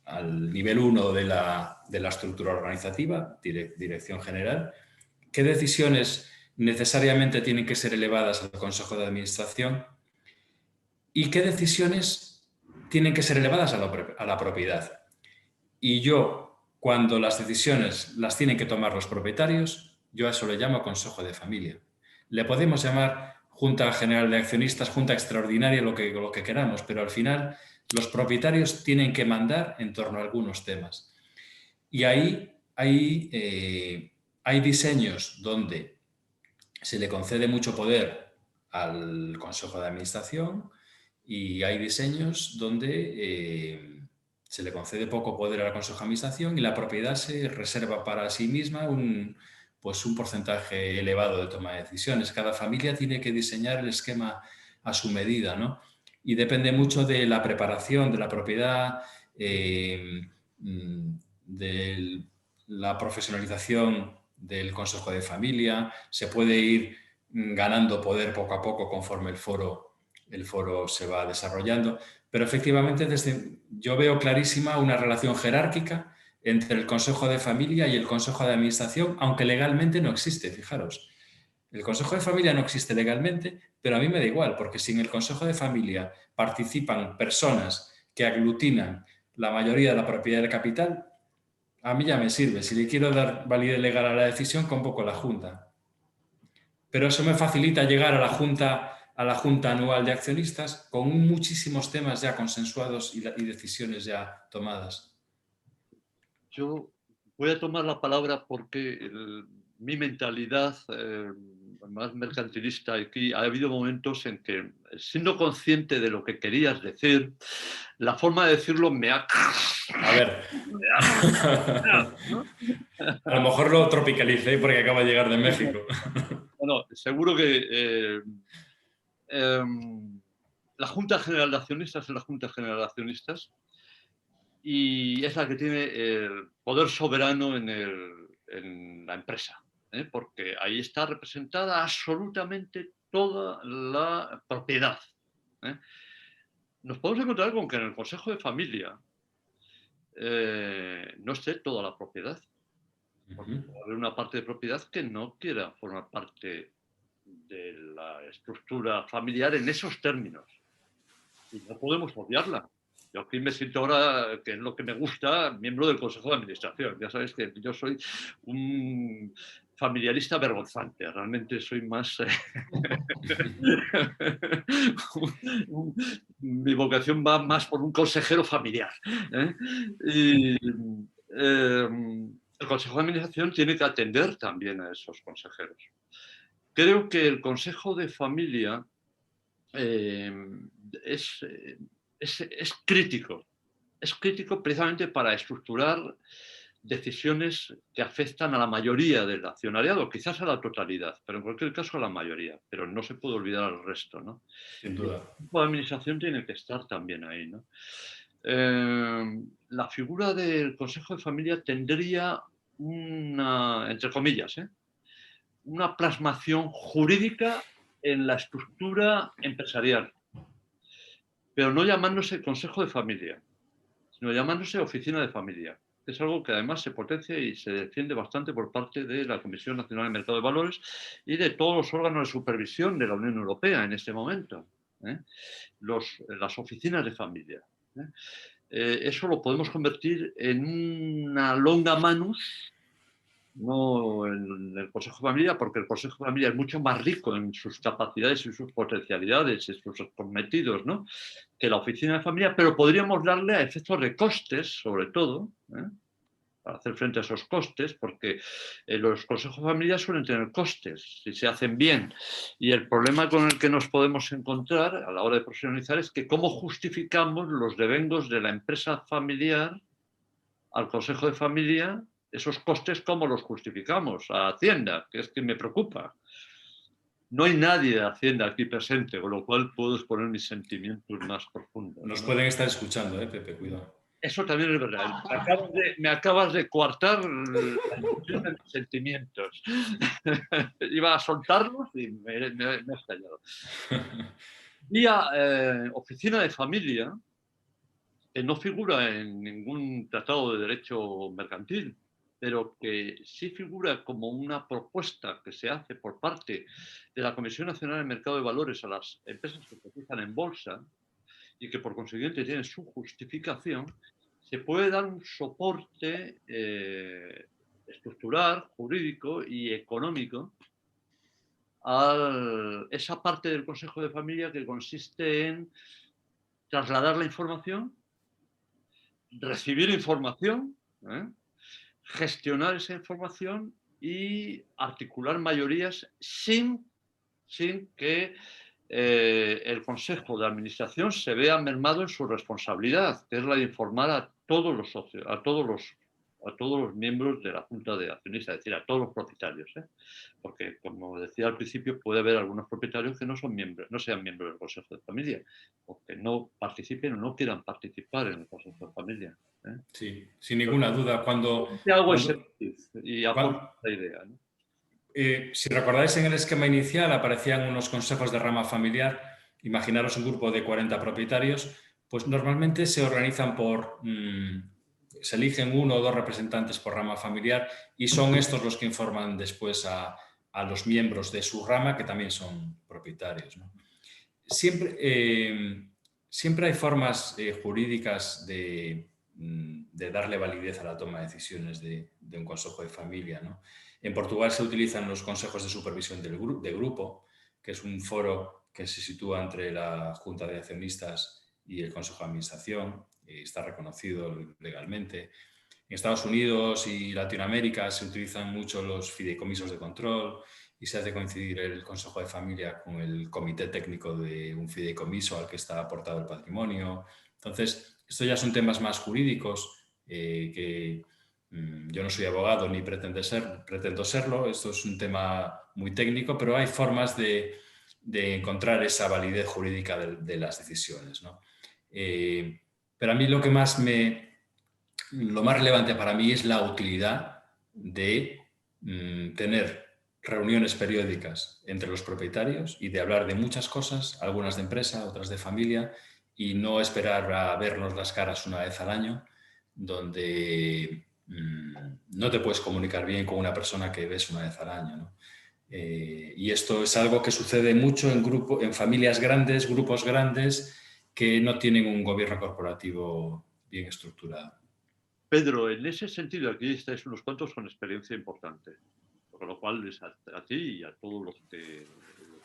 al nivel 1 de la estructura organizativa, dirección general, qué decisiones necesariamente tienen que ser elevadas al Consejo de Administración y qué decisiones tienen que ser elevadas a la propiedad. Y yo, cuando las decisiones las tienen que tomar los propietarios, yo a eso le llamo Consejo de Familia. Le podemos llamar Junta General de Accionistas, Junta Extraordinaria, lo que queramos, pero al final los propietarios tienen que mandar en torno a algunos temas. Y ahí hay diseños donde se le concede mucho poder al Consejo de Administración y hay diseños donde se le concede poco poder al Consejo de Administración y la propiedad se reserva para sí misma un porcentaje elevado de toma de decisiones. Cada familia tiene que diseñar el esquema a su medida, ¿no? Y depende mucho de la preparación de la propiedad, de la profesionalización del Consejo de Familia, se puede ir ganando poder poco a poco conforme el foro se va desarrollando, pero efectivamente yo veo clarísima una relación jerárquica entre el Consejo de Familia y el Consejo de Administración, aunque legalmente no existe, fijaros. El Consejo de Familia no existe legalmente, pero a mí me da igual, porque si en el Consejo de Familia participan personas que aglutinan la mayoría de la propiedad del capital, a mí ya me sirve. Si le quiero dar validez legal a la decisión, convoco a la Junta. Pero eso me facilita llegar a la Junta Anual de Accionistas con muchísimos temas ya consensuados y decisiones ya tomadas. Yo voy a tomar la palabra porque mi mentalidad más mercantilista aquí, ha habido momentos en que, siendo consciente de lo que querías decir, la forma de decirlo me ha... A ver, a lo mejor lo tropicalicé porque acaba de llegar de México. Bueno, seguro que la Junta General de Accionistas es la Junta General de Accionistas y es la que tiene el poder soberano en la empresa, porque ahí está representada absolutamente toda la propiedad. Nos podemos encontrar con que en el Consejo de Familia no esté toda la propiedad. Porque puede haber una parte de propiedad que no quiera formar parte de la estructura familiar en esos términos. Y no podemos obviarla. Yo aquí me siento ahora, que es lo que me gusta, miembro del Consejo de Administración. Ya sabéis que yo soy un familiarista vergonzante. Realmente soy más... mi vocación va más por un consejero familiar. Y, el Consejo de Administración tiene que atender también a esos consejeros. Creo que el Consejo de Familia es crítico. Es crítico precisamente para estructurar decisiones que afectan a la mayoría del accionariado, quizás a la totalidad, pero en cualquier caso a la mayoría, pero no se puede olvidar al resto, ¿no? Sin duda. El grupo de administración tiene que estar también ahí, ¿no? La figura del Consejo de Familia tendría una, entre comillas, una plasmación jurídica en la estructura empresarial, pero no llamándose Consejo de Familia, sino llamándose Oficina de Familia. Es algo que además se potencia y se defiende bastante por parte de la Comisión Nacional de Mercado de Valores y de todos los órganos de supervisión de la Unión Europea en este momento. Las oficinas de familia. Eso lo podemos convertir en una longa manus, no en el Consejo de Familia, porque el Consejo de Familia es mucho más rico en sus capacidades y sus potencialidades y sus cometidos, ¿no?, que la Oficina de Familia, pero podríamos darle a efectos de costes, sobre todo, para hacer frente a esos costes, porque los consejos de familia suelen tener costes si se hacen bien. Y el problema con el que nos podemos encontrar a la hora de profesionalizar es que cómo justificamos los devengos de la empresa familiar al consejo de familia, esos costes, ¿cómo los justificamos? A Hacienda, que es que me preocupa. No hay nadie de Hacienda aquí presente, con lo cual puedo exponer mis sentimientos más profundos. Nos pueden estar escuchando, Pepe, cuidado. Eso también es verdad. Me acabas de coartar la expresión de mis sentimientos. Iba a soltarlos y me has callado. Vía Oficina de Familia, que no figura en ningún tratado de derecho mercantil, pero que sí figura como una propuesta que se hace por parte de la Comisión Nacional de Mercado de Valores a las empresas que cotizan en bolsa y que por consiguiente tienen su justificación, se puede dar un soporte estructural, jurídico y económico a esa parte del Consejo de Familia que consiste en trasladar la información, recibir información, gestionar esa información y articular mayorías sin que el Consejo de Administración se vea mermado en su responsabilidad, que es la de informar a todos los socios, a todos los miembros de la Junta de Accionistas, es decir, a todos los propietarios. Porque, como decía al principio, puede haber algunos propietarios que no sean miembros del Consejo de Familia, o que no participen o no quieran participar en el Consejo de Familia. Sí, sin ninguna duda. Te hago ese matiz y aporto la idea, ¿no? Si recordáis, en el esquema inicial aparecían unos consejos de rama familiar. Imaginaros un grupo de 40 propietarios, pues normalmente se organizan por... se eligen 1 o 2 representantes por rama familiar y son estos los que informan después a los miembros de su rama, que también son propietarios, ¿no? Siempre hay formas jurídicas de darle validez a la toma de decisiones de un consejo de familia, ¿no? En Portugal se utilizan los consejos de supervisión de grupo, que es un foro que se sitúa entre la Junta de Accionistas y el Consejo de Administración, y está reconocido legalmente. En Estados Unidos y Latinoamérica se utilizan mucho los fideicomisos de control y se hace coincidir el Consejo de Familia con el comité técnico de un fideicomiso al que está aportado el patrimonio. Entonces, estos ya son temas más jurídicos que yo no soy abogado ni pretendo serlo. Esto es un tema muy técnico, pero hay formas de encontrar esa validez jurídica de las decisiones, ¿no? Pero a mí lo más relevante para mí es la utilidad de tener reuniones periódicas entre los propietarios y de hablar de muchas cosas, algunas de empresa, otras de familia, y no esperar a vernos las caras una vez al año, donde no te puedes comunicar bien con una persona que ves una vez al año, ¿no? Y esto es algo que sucede mucho en familias grandes, grupos grandes, que no tienen un gobierno corporativo bien estructurado. Pedro, en ese sentido, aquí estáis unos cuantos con experiencia importante, con lo cual es a ti y a todos los que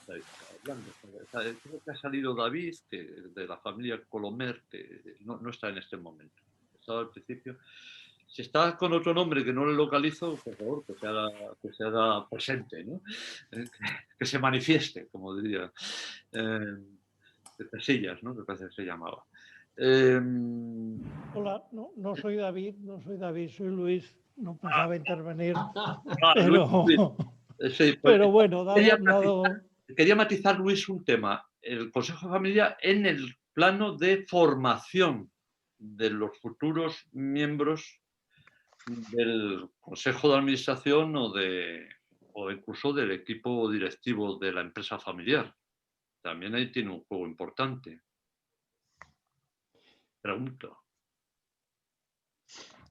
estáis hablando. Creo que ha salido David, de la familia Colomer, que no está en este momento. Estaba al principio. Si está con otro nombre que no le localizo, por favor, que se haga presente, ¿no? Que se manifieste, como diría de Casillas, ¿no? Me parece que se llamaba. Hola, no soy David, soy Luis. No pensaba intervenir, Sí, pero bueno, quería matizar, Luis, un tema. El Consejo de Familia en el plano de formación de los futuros miembros del Consejo de Administración o incluso del equipo directivo de la empresa familiar. También ahí tiene un juego importante. Pregunto.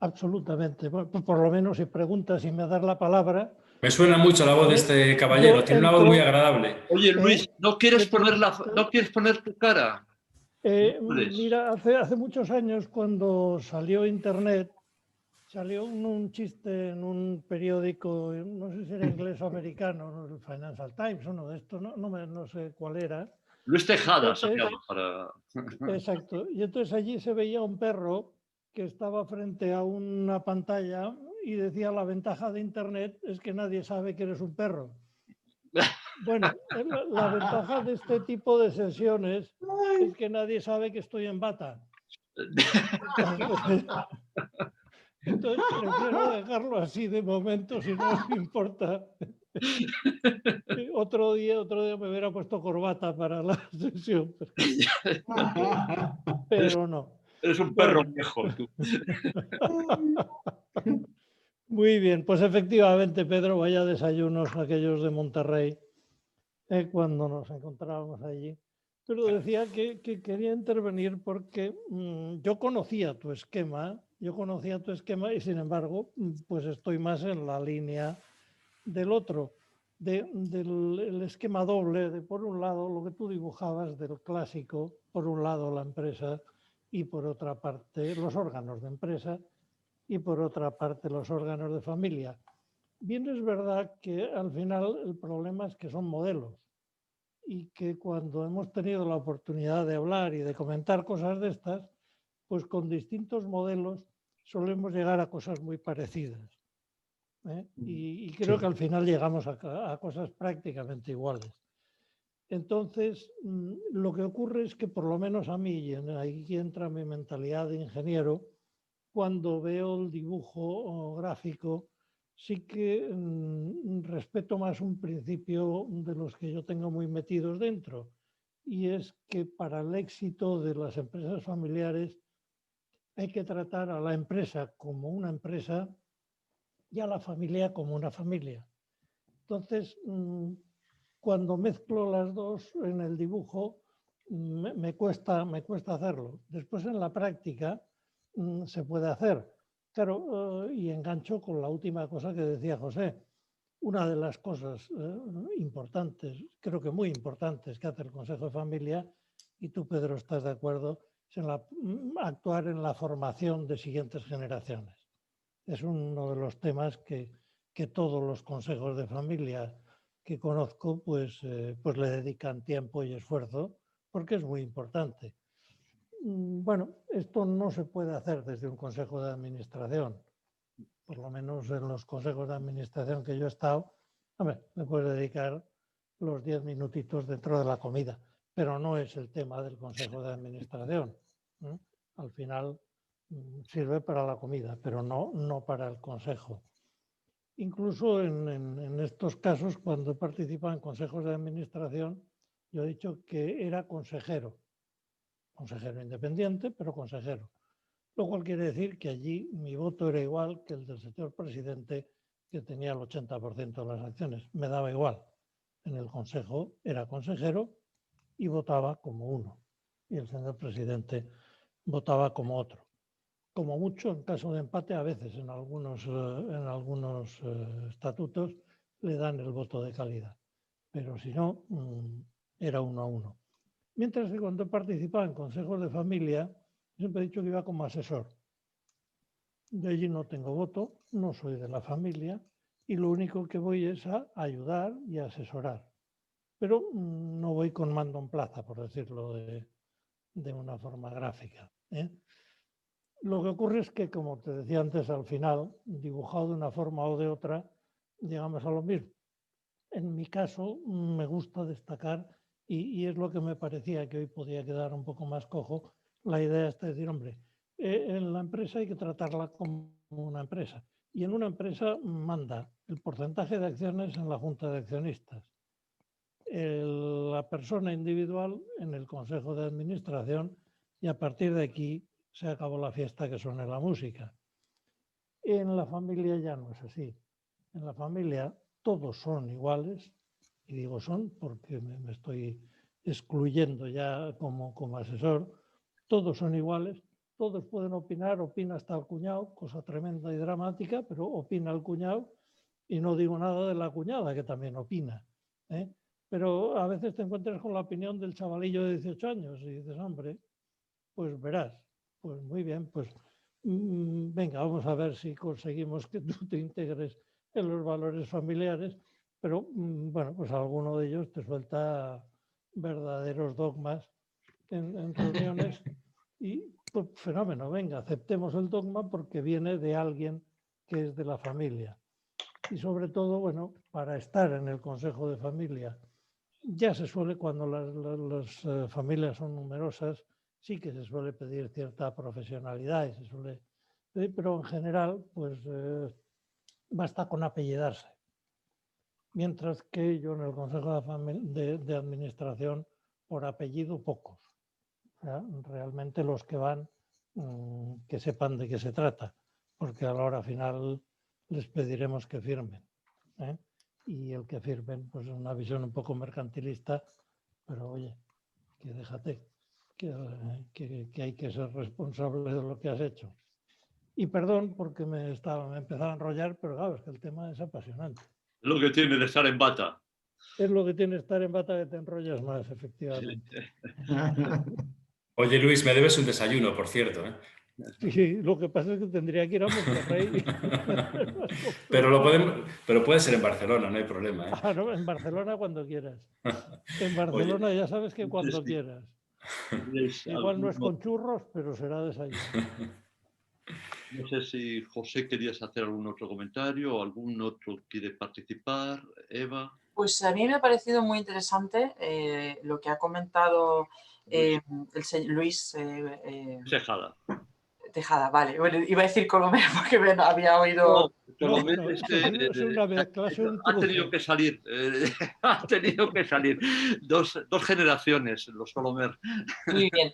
Absolutamente. Por lo menos si preguntas y me das la palabra. Me suena mucho la voz de este caballero, tiene una voz muy agradable. Oye, Luis, ¿no quieres poner tu cara? Mira, hace muchos años, cuando salió Internet, salió un chiste en un periódico, no sé si era inglés o americano, el Financial Times, uno de estos, no sé cuál era. Luis Tejada. Exacto. Y entonces allí se veía un perro que estaba frente a una pantalla y decía: la ventaja de Internet es que nadie sabe que eres un perro. Bueno, la ventaja de este tipo de sesiones es que nadie sabe que estoy en bata. Entonces prefiero dejarlo así de momento, si no os importa. Otro día me hubiera puesto corbata para la sesión. Pero no. Eres un perro viejo, tú. Muy bien, pues efectivamente, Pedro, vaya desayunos aquellos de Monterrey, cuando nos encontrábamos allí. Pero decía que quería intervenir porque yo conocía tu esquema y sin embargo, pues estoy más en la línea del otro, del esquema doble, de por un lado lo que tú dibujabas del clásico, por un lado la empresa y por otra parte los órganos de empresa y por otra parte los órganos de familia. Bien, es verdad que al final el problema es que son modelos y que cuando hemos tenido la oportunidad de hablar y de comentar cosas de estas, pues con distintos modelos solemos llegar a cosas muy parecidas. Y creo que al final llegamos a cosas prácticamente iguales. Entonces, lo que ocurre es que por lo menos a mí, y aquí entra mi mentalidad de ingeniero, cuando veo el dibujo gráfico, sí que respeto más un principio de los que yo tengo muy metidos dentro, y es que para el éxito de las empresas familiares hay que tratar a la empresa como una empresa y a la familia como una familia. Entonces, cuando mezclo las dos en el dibujo, me cuesta hacerlo. Después en la práctica se puede hacer. Claro, y engancho con la última cosa que decía José. Una de las cosas importantes, creo que muy importantes, que hace el Consejo de Familia, y tú, Pedro, estás de acuerdo, es actuar en la formación de siguientes generaciones. Es uno de los temas que todos los consejos de familia que conozco pues le dedican tiempo y esfuerzo, porque es muy importante. Bueno, esto no se puede hacer desde un consejo de administración. Por lo menos en los consejos de administración que yo he estado, me puedes dedicar los 10 minutitos dentro de la comida, pero no es el tema del consejo de administración. Al final sirve para la comida, pero no para el consejo. Incluso en estos casos, cuando participa en consejos de administración, yo he dicho que era consejero independiente, pero consejero. Lo cual quiere decir que allí mi voto era igual que el del señor presidente, que tenía el 80% de las acciones. Me daba igual. En el consejo era consejero y votaba como uno. Y el señor presidente votaba como otro. Como mucho, en caso de empate, a veces en algunos estatutos le dan el voto de calidad. Pero si no, era 1-1. Mientras que cuando participaba en consejos de familia, siempre he dicho que iba como asesor. De allí no tengo voto, no soy de la familia y lo único que voy es a ayudar y a asesorar. Pero no voy con mando en plaza, por decirlo de una forma gráfica. Lo que ocurre es que, como te decía antes, al final, dibujado de una forma o de otra, llegamos a lo mismo. En mi caso, me gusta destacar, y es lo que me parecía que hoy podía quedar un poco más cojo, la idea es decir, hombre, en la empresa hay que tratarla como una empresa. Y en una empresa manda el porcentaje de acciones en la junta de accionistas, la persona individual en el consejo de administración, y a partir de aquí se acabó la fiesta, que suene la música. En la familia ya no es así. En la familia todos son iguales, y digo son porque me estoy excluyendo ya como asesor. Todos son iguales, todos pueden opinar, opina hasta el cuñado, cosa tremenda y dramática, pero opina el cuñado y no digo nada de la cuñada, que también opina. Pero a veces te encuentras con la opinión del chavalillo de 18 años y dices, hombre, pues verás, pues muy bien, pues venga, vamos a ver si conseguimos que tú te integres en los valores familiares, pero bueno, pues alguno de ellos te suelta verdaderos dogmas en reuniones y pues, fenómeno, venga, aceptemos el dogma porque viene de alguien que es de la familia. Y sobre todo, bueno, para estar en el consejo de familia, ya se suele, cuando las familias son numerosas, sí que se suele pedir cierta profesionalidad y se suele pedir, pero en general, pues basta con apellidarse. Mientras que yo en el Consejo de Administración, por apellido, pocos. O sea, realmente los que van, que sepan de qué se trata, porque a la hora final les pediremos que firmen. Y el que firmen, pues es una visión un poco mercantilista, pero oye, que déjate, que hay que ser responsable de lo que has hecho. Y perdón porque me empezaba a enrollar, pero claro, es que el tema es apasionante. Es lo que tiene de estar en bata. Es lo que tiene estar en bata, que te enrollas más, efectivamente. Oye, Luis, me debes un desayuno, por cierto. Sí, lo que pasa es que tendría que ir a Monterrey. pero puede ser en Barcelona, no hay problema. Ah, no, en Barcelona cuando quieras. En Barcelona Oye, ya sabes que cuando quieras. Igual no es con churros, pero será desayuno. No sé si José querías hacer algún otro comentario o algún otro quiere participar. Eva. Pues a mí me ha parecido muy interesante lo que ha comentado el señor Luis. Tejada. Tejada, vale. Bueno, iba a decir Colomé porque había oído... Colomé No, es una mezcla, es un ha tenido cruce. que salir, ha tenido que salir dos generaciones, los Colomer. Muy bien.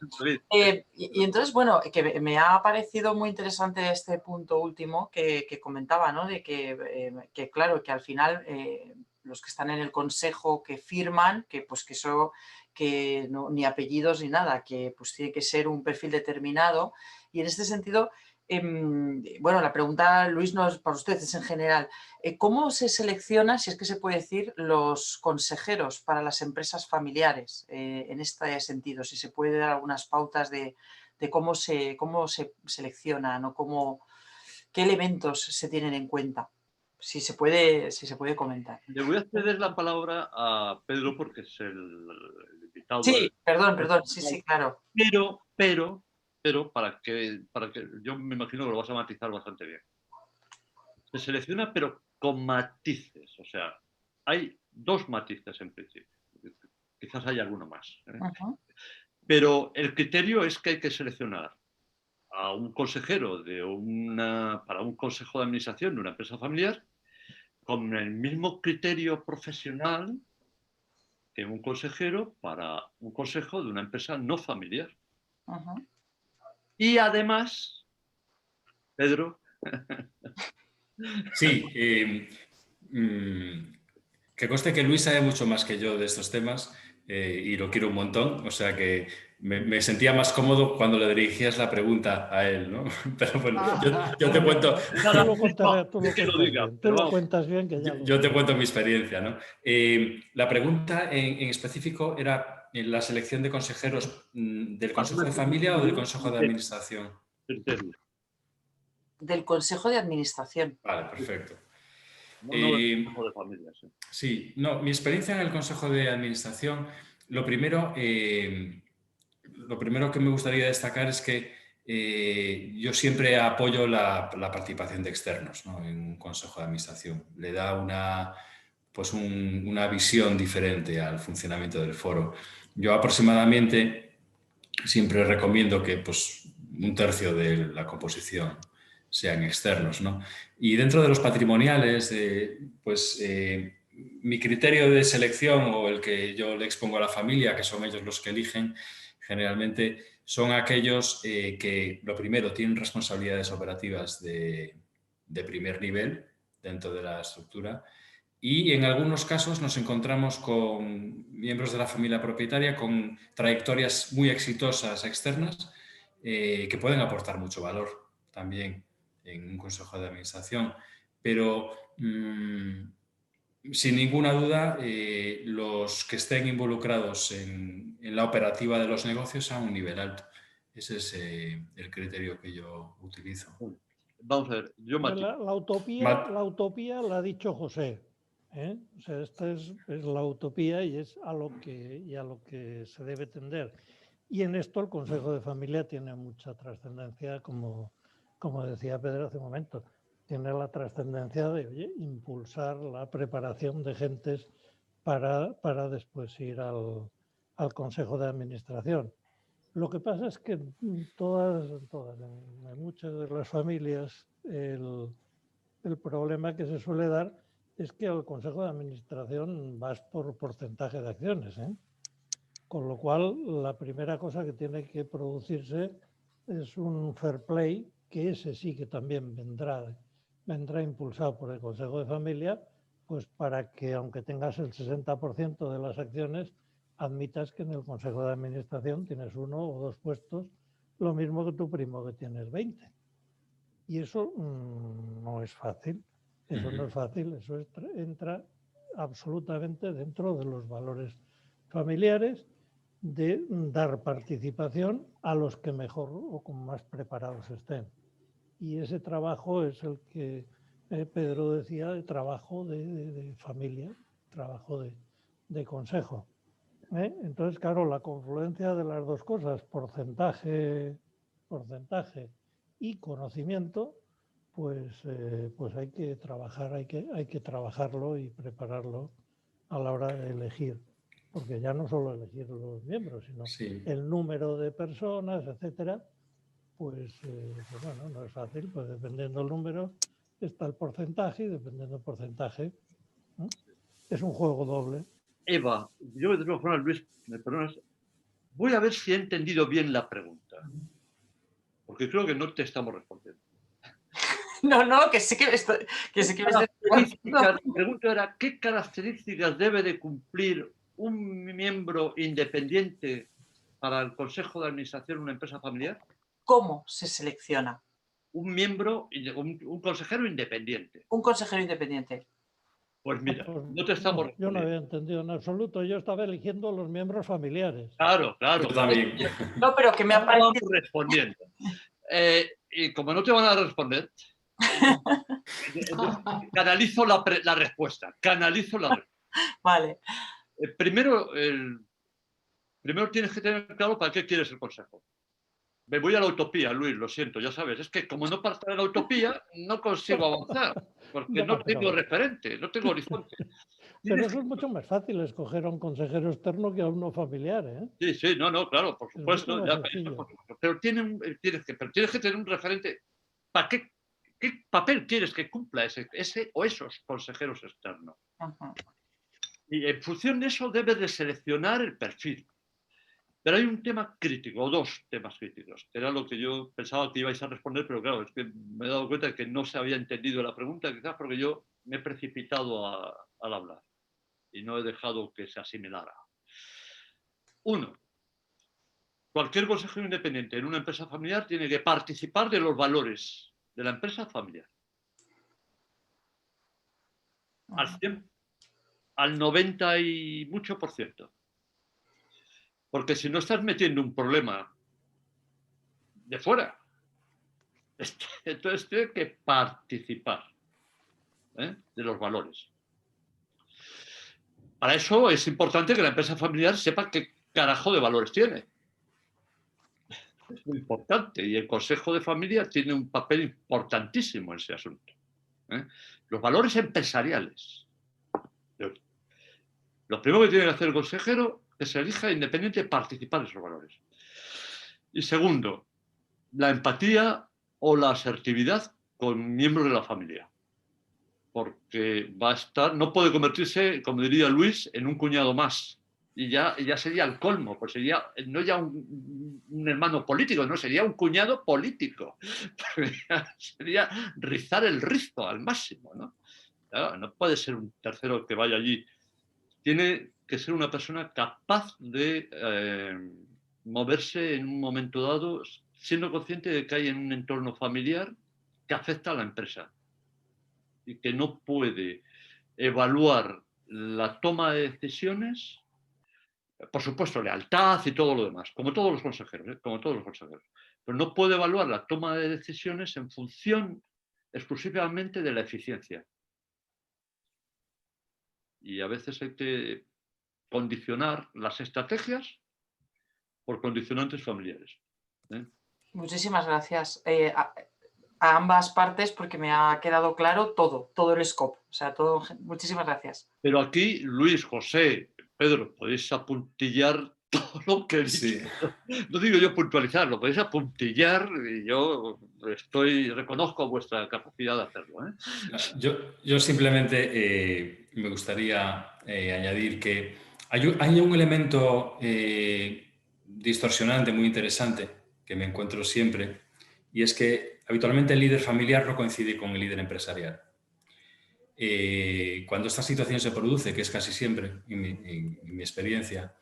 Y entonces, bueno, que me ha parecido muy interesante este punto último que comentaba, ¿no? De que claro, que al final los que están en el consejo que firman, que pues que eso, que no, ni apellidos ni nada, que pues tiene que ser un perfil determinado. Y en este sentido, bueno, la pregunta, Luis, no es para ustedes, es en general. ¿Cómo se selecciona, si es que se puede decir, los consejeros para las empresas familiares en este sentido? Si se puede dar algunas pautas de cómo se seleccionan o qué elementos se tienen en cuenta, si se puede comentar. Le voy a ceder la palabra a Pedro porque es el invitado. Sí, perdón, sí, claro. Pero para que yo me imagino que lo vas a matizar bastante bien. Se selecciona, pero con matices. O sea, hay dos matices en principio. Quizás hay alguno más. Uh-huh. Pero el criterio es que hay que seleccionar a un consejero para un consejo de administración de una empresa familiar con el mismo criterio profesional que un consejero para un consejo de una empresa no familiar. Uh-huh. Y además, Pedro. Sí, que conste que Luis sabe mucho más que yo de estos temas y lo quiero un montón, o sea que me sentía más cómodo cuando le dirigías la pregunta a él, ¿no? Pero bueno, yo te cuento... Tú lo cuentas bien, que ya lo Yo te cuento mi experiencia, ¿no? La pregunta en específico era en la selección de consejeros del Consejo de Familia o del Consejo de Administración. Del Consejo de Administración. Vale, perfecto. No del Consejo de Familia, sí. Sí, no, mi experiencia en el Consejo de Administración, lo primero que me gustaría destacar es que yo siempre apoyo la participación de externos, ¿no? En un Consejo de Administración. Le da una visión diferente al funcionamiento del foro. Yo aproximadamente siempre recomiendo que pues, un tercio de la composición sean externos, ¿no? Y dentro de los patrimoniales, mi criterio de selección o el que yo le expongo a la familia, que son ellos los que eligen, generalmente son aquellos que, lo primero, tienen responsabilidades operativas de primer nivel dentro de la estructura y en algunos casos nos encontramos con miembros de la familia propietaria con trayectorias muy exitosas externas que pueden aportar mucho valor también en un consejo de administración. Pero sin ninguna duda, los que estén involucrados en la operativa de los negocios a un nivel alto. Ese es el criterio que yo utilizo. Vamos a ver, yo la utopía la ha dicho José. O sea, esta es la utopía y es a lo que se debe tender. Y en esto el Consejo de Familia tiene mucha trascendencia, como decía Pedro hace un momento. Tiene la trascendencia de impulsar la preparación de gentes para después ir al Consejo de Administración. Lo que pasa es que en muchas de las familias el problema que se suele dar es que al Consejo de Administración vas por porcentaje de acciones, ¿eh? Con lo cual, la primera cosa que tiene que producirse es un fair play, que ese sí que también vendrá impulsado por el Consejo de Familia, pues para que, aunque tengas el 60% de las acciones, admitas que en el Consejo de Administración tienes 1 o 2 puestos, lo mismo que tu primo que tienes 20. Y eso no es fácil. Eso no es fácil. Eso entra absolutamente dentro de los valores familiares, de dar participación a los que mejor o con más preparados estén. Y ese trabajo es el que Pedro decía, de trabajo de familia, trabajo de consejo. Entonces, claro, la confluencia de las dos cosas, porcentaje y conocimiento, pues hay que trabajar, hay que trabajarlo y prepararlo a la hora de elegir. Porque ya no solo elegir los miembros, sino el número de personas, etcétera, pues bueno, no es fácil, pues dependiendo del número está el porcentaje y dependiendo del porcentaje, ¿no? Es un juego doble. Eva, yo de todas formas, Luis, me perdonas, voy a ver si he entendido bien la pregunta, porque creo que no te estamos respondiendo. No, que sí que La pregunta era, ¿qué características debe de cumplir un miembro independiente para el Consejo de Administración de una empresa familiar? ¿Cómo se selecciona? Un miembro, un consejero independiente. Un consejero independiente. Pues mira, Pues no te estamos yo respondiendo. no había entendido en absoluto, yo estaba eligiendo a los miembros familiares. Claro. Yo también. No, pero que me ha Vamos parecido... respondiendo. Y como no te van a responder, canalizo la respuesta. Vale. Primero tienes que tener claro para qué quieres el consejo. Me voy a la utopía, Luis, lo siento, ya sabes. Es que como no parto de la utopía, no consigo avanzar, porque no tengo referente, no tengo horizonte. Pero eso es mucho más fácil escoger a un consejero externo que a uno familiar, ¿eh? Sí, no, claro, por supuesto. Pero tienes que tener un referente. ¿Para qué papel quieres que cumpla ese o esos consejeros externos? Ajá. Y en función de eso debes de seleccionar el perfil. Pero hay un tema crítico, o dos temas críticos, que era lo que yo pensaba que ibais a responder, pero claro, es que me he dado cuenta de que no se había entendido la pregunta, quizás porque yo me he precipitado al hablar y no he dejado que se asimilara. Uno, cualquier consejero independiente en una empresa familiar tiene que participar de los valores de la empresa familiar. Al 100, al 90 y mucho por ciento. Porque si no estás metiendo un problema de fuera, entonces tiene que participar de los valores. Para eso es importante que la empresa familiar sepa qué carajo de valores tiene. Es muy importante y el Consejo de Familia tiene un papel importantísimo en ese asunto. Los valores empresariales. Lo primero que tiene que hacer el consejero es que se elija independiente participar de esos valores. Y segundo, la empatía o la asertividad con miembros de la familia. Porque va a estar, no puede convertirse, como diría Luis, en un cuñado más. Y ya sería el colmo, pues sería no ya un hermano político, no, sería un cuñado político. Sería rizar el rizo al máximo, ¿no? Claro, no puede ser un tercero que vaya allí. Tiene que ser una persona capaz de moverse en un momento dado, siendo consciente de que hay en un entorno familiar que afecta a la empresa y que no puede evaluar la toma de decisiones, por supuesto, lealtad y todo lo demás, como todos los consejeros, pero no puede evaluar la toma de decisiones en función exclusivamente de la eficiencia. Y a veces hay que condicionar las estrategias por condicionantes familiares. Muchísimas gracias a ambas partes porque me ha quedado claro todo el scope. O sea, todo. Muchísimas gracias. Pero aquí, Luis, José, Pedro, podéis apuntillar todo lo que dicho. Sí. No digo yo puntualizarlo, podéis apuntillar y yo reconozco vuestra capacidad de hacerlo. Yo simplemente me gustaría añadir que hay un elemento distorsionante muy interesante que me encuentro siempre, y es que habitualmente el líder familiar no coincide con el líder empresarial. Cuando esta situación se produce, que es casi siempre, en mi experiencia,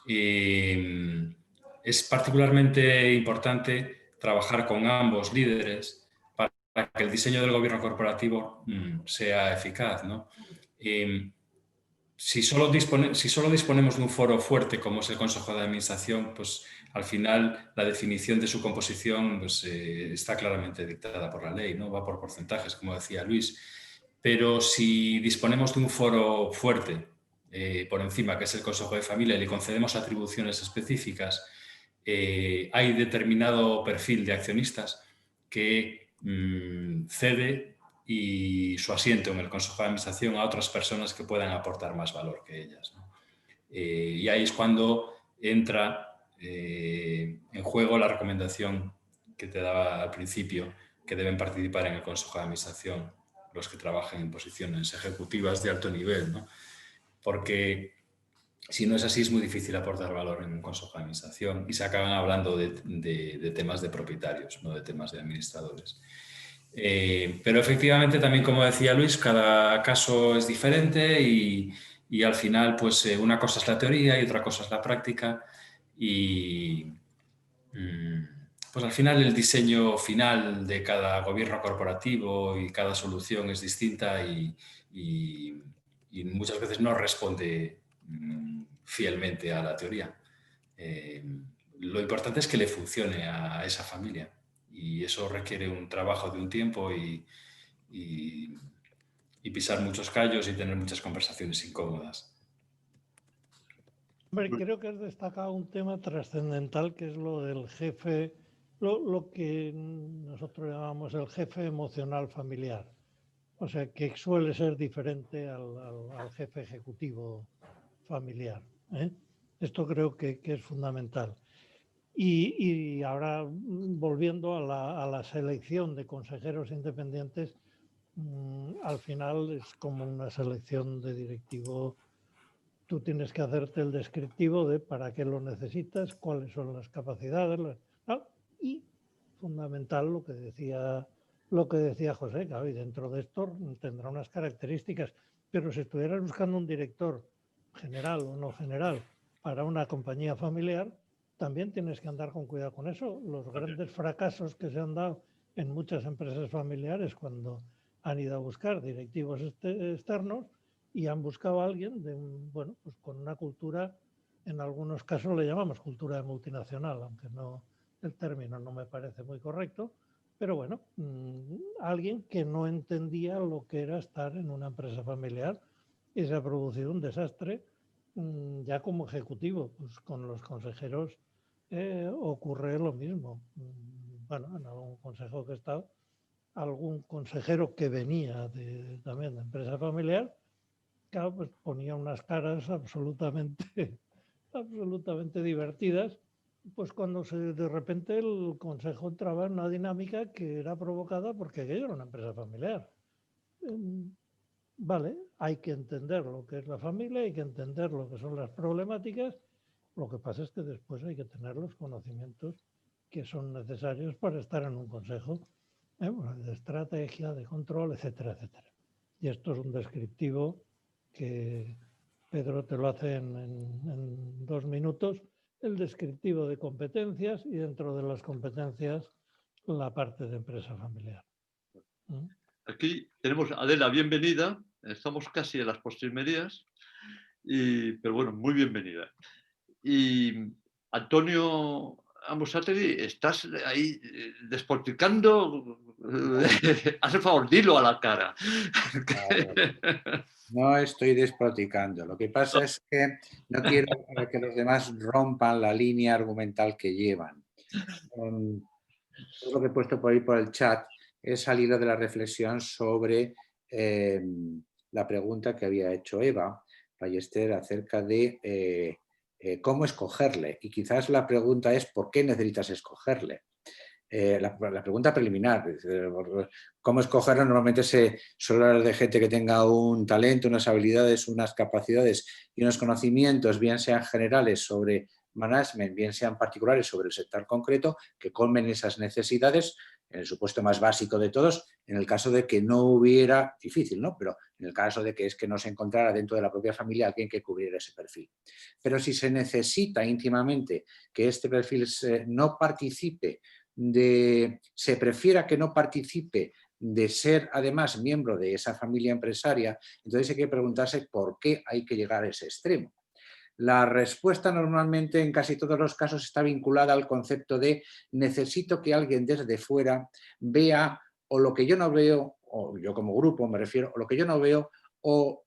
es particularmente importante trabajar con ambos líderes para que el diseño del gobierno corporativo sea eficaz, ¿no? Si solo disponemos de un foro fuerte como es el Consejo de Administración, pues al final la definición de su composición pues, está claramente dictada por la ley, ¿no? Va por porcentajes, como decía Luis. Pero si disponemos de un foro fuerte por encima, que es el Consejo de Familia, y le concedemos atribuciones específicas, hay determinado perfil de accionistas que cede y su asiento en el Consejo de Administración a otras personas que puedan aportar más valor que ellas, ¿no? Y ahí es cuando entra en juego la recomendación que te daba al principio, que deben participar en el Consejo de Administración los que trabajan en posiciones ejecutivas de alto nivel, ¿no? Porque si no es así, es muy difícil aportar valor en un Consejo de Administración y se acaban hablando de temas de propietarios, no de temas de administradores. Pero efectivamente, también como decía Luis, cada caso es diferente y al final pues una cosa es la teoría y otra cosa es la práctica y pues al final el diseño final de cada gobierno corporativo y cada solución es distinta y muchas veces no responde fielmente a la teoría. Lo importante es que le funcione a esa familia y eso requiere un trabajo de un tiempo y pisar muchos callos y tener muchas conversaciones incómodas. Hombre, creo que has destacado un tema trascendental que es lo del jefe, lo que nosotros llamamos el jefe emocional familiar. O sea, que suele ser diferente al jefe ejecutivo familiar, ¿eh? Esto creo que es fundamental. Y ahora, volviendo a la selección de consejeros independientes, al final es como una selección de directivo. Tú tienes que hacerte el descriptivo de para qué lo necesitas, cuáles son las capacidades, y fundamental lo que decía José, claro, y dentro de esto tendrá unas características, pero si estuvieras buscando un director general o no general para una compañía familiar, también tienes que andar con cuidado con eso. Los grandes fracasos que se han dado en muchas empresas familiares cuando han ido a buscar directivos externos y han buscado a alguien pues con una cultura, en algunos casos le llamamos cultura de multinacional, aunque no, el término no me parece muy correcto, pero bueno, alguien que no entendía lo que era estar en una empresa familiar y se ha producido un desastre. Ya como ejecutivo, pues con los consejeros ocurre lo mismo. Bueno, en algún consejo que he estado, algún consejero que venía también de empresa familiar, claro, pues ponía unas caras absolutamente, absolutamente divertidas, pues cuando de repente el consejo entraba en una dinámica que era provocada porque aquello era una empresa familiar. Vale, hay que entender lo que es la familia, hay que entender lo que son las problemáticas. Lo que pasa es que después hay que tener los conocimientos que son necesarios para estar en un consejo, bueno, de estrategia, de control, etcétera, etcétera. Y esto es un descriptivo que Pedro te lo hace en 2 minutos, el descriptivo de competencias y dentro de las competencias la parte de empresa familiar. Aquí tenemos a Adela, bienvenida. Estamos casi en las postrimerías, pero bueno, muy bienvenida. Y Antonio Amusategui, estás ahí despotricando. Haz el favor, dilo a la cara. No estoy despotricando. Lo que pasa es que no quiero que los demás rompan la línea argumental que llevan. Todo lo que he puesto por ahí por el chat es salido de la reflexión sobre la pregunta que había hecho Eva Ballester acerca de cómo escogerle. Y quizás la pregunta es ¿por qué necesitas escogerle? La pregunta preliminar, ¿cómo escogerlo? Normalmente se suele hablar de gente que tenga un talento, unas habilidades, unas capacidades y unos conocimientos, bien sean generales sobre management, bien sean particulares sobre el sector concreto, que colmen esas necesidades, en el supuesto más básico de todos, en el caso de que no hubiera, difícil, ¿no? Pero en el caso de que es que no se encontrara dentro de la propia familia alguien que cubriera ese perfil. Pero si se necesita íntimamente que este perfil no participe, se prefiera que no participe de ser además miembro de esa familia empresaria, entonces hay que preguntarse por qué hay que llegar a ese extremo. La respuesta normalmente en casi todos los casos está vinculada al concepto de necesito que alguien desde fuera vea o lo que yo no veo, o yo como grupo me refiero, o lo que yo no veo, o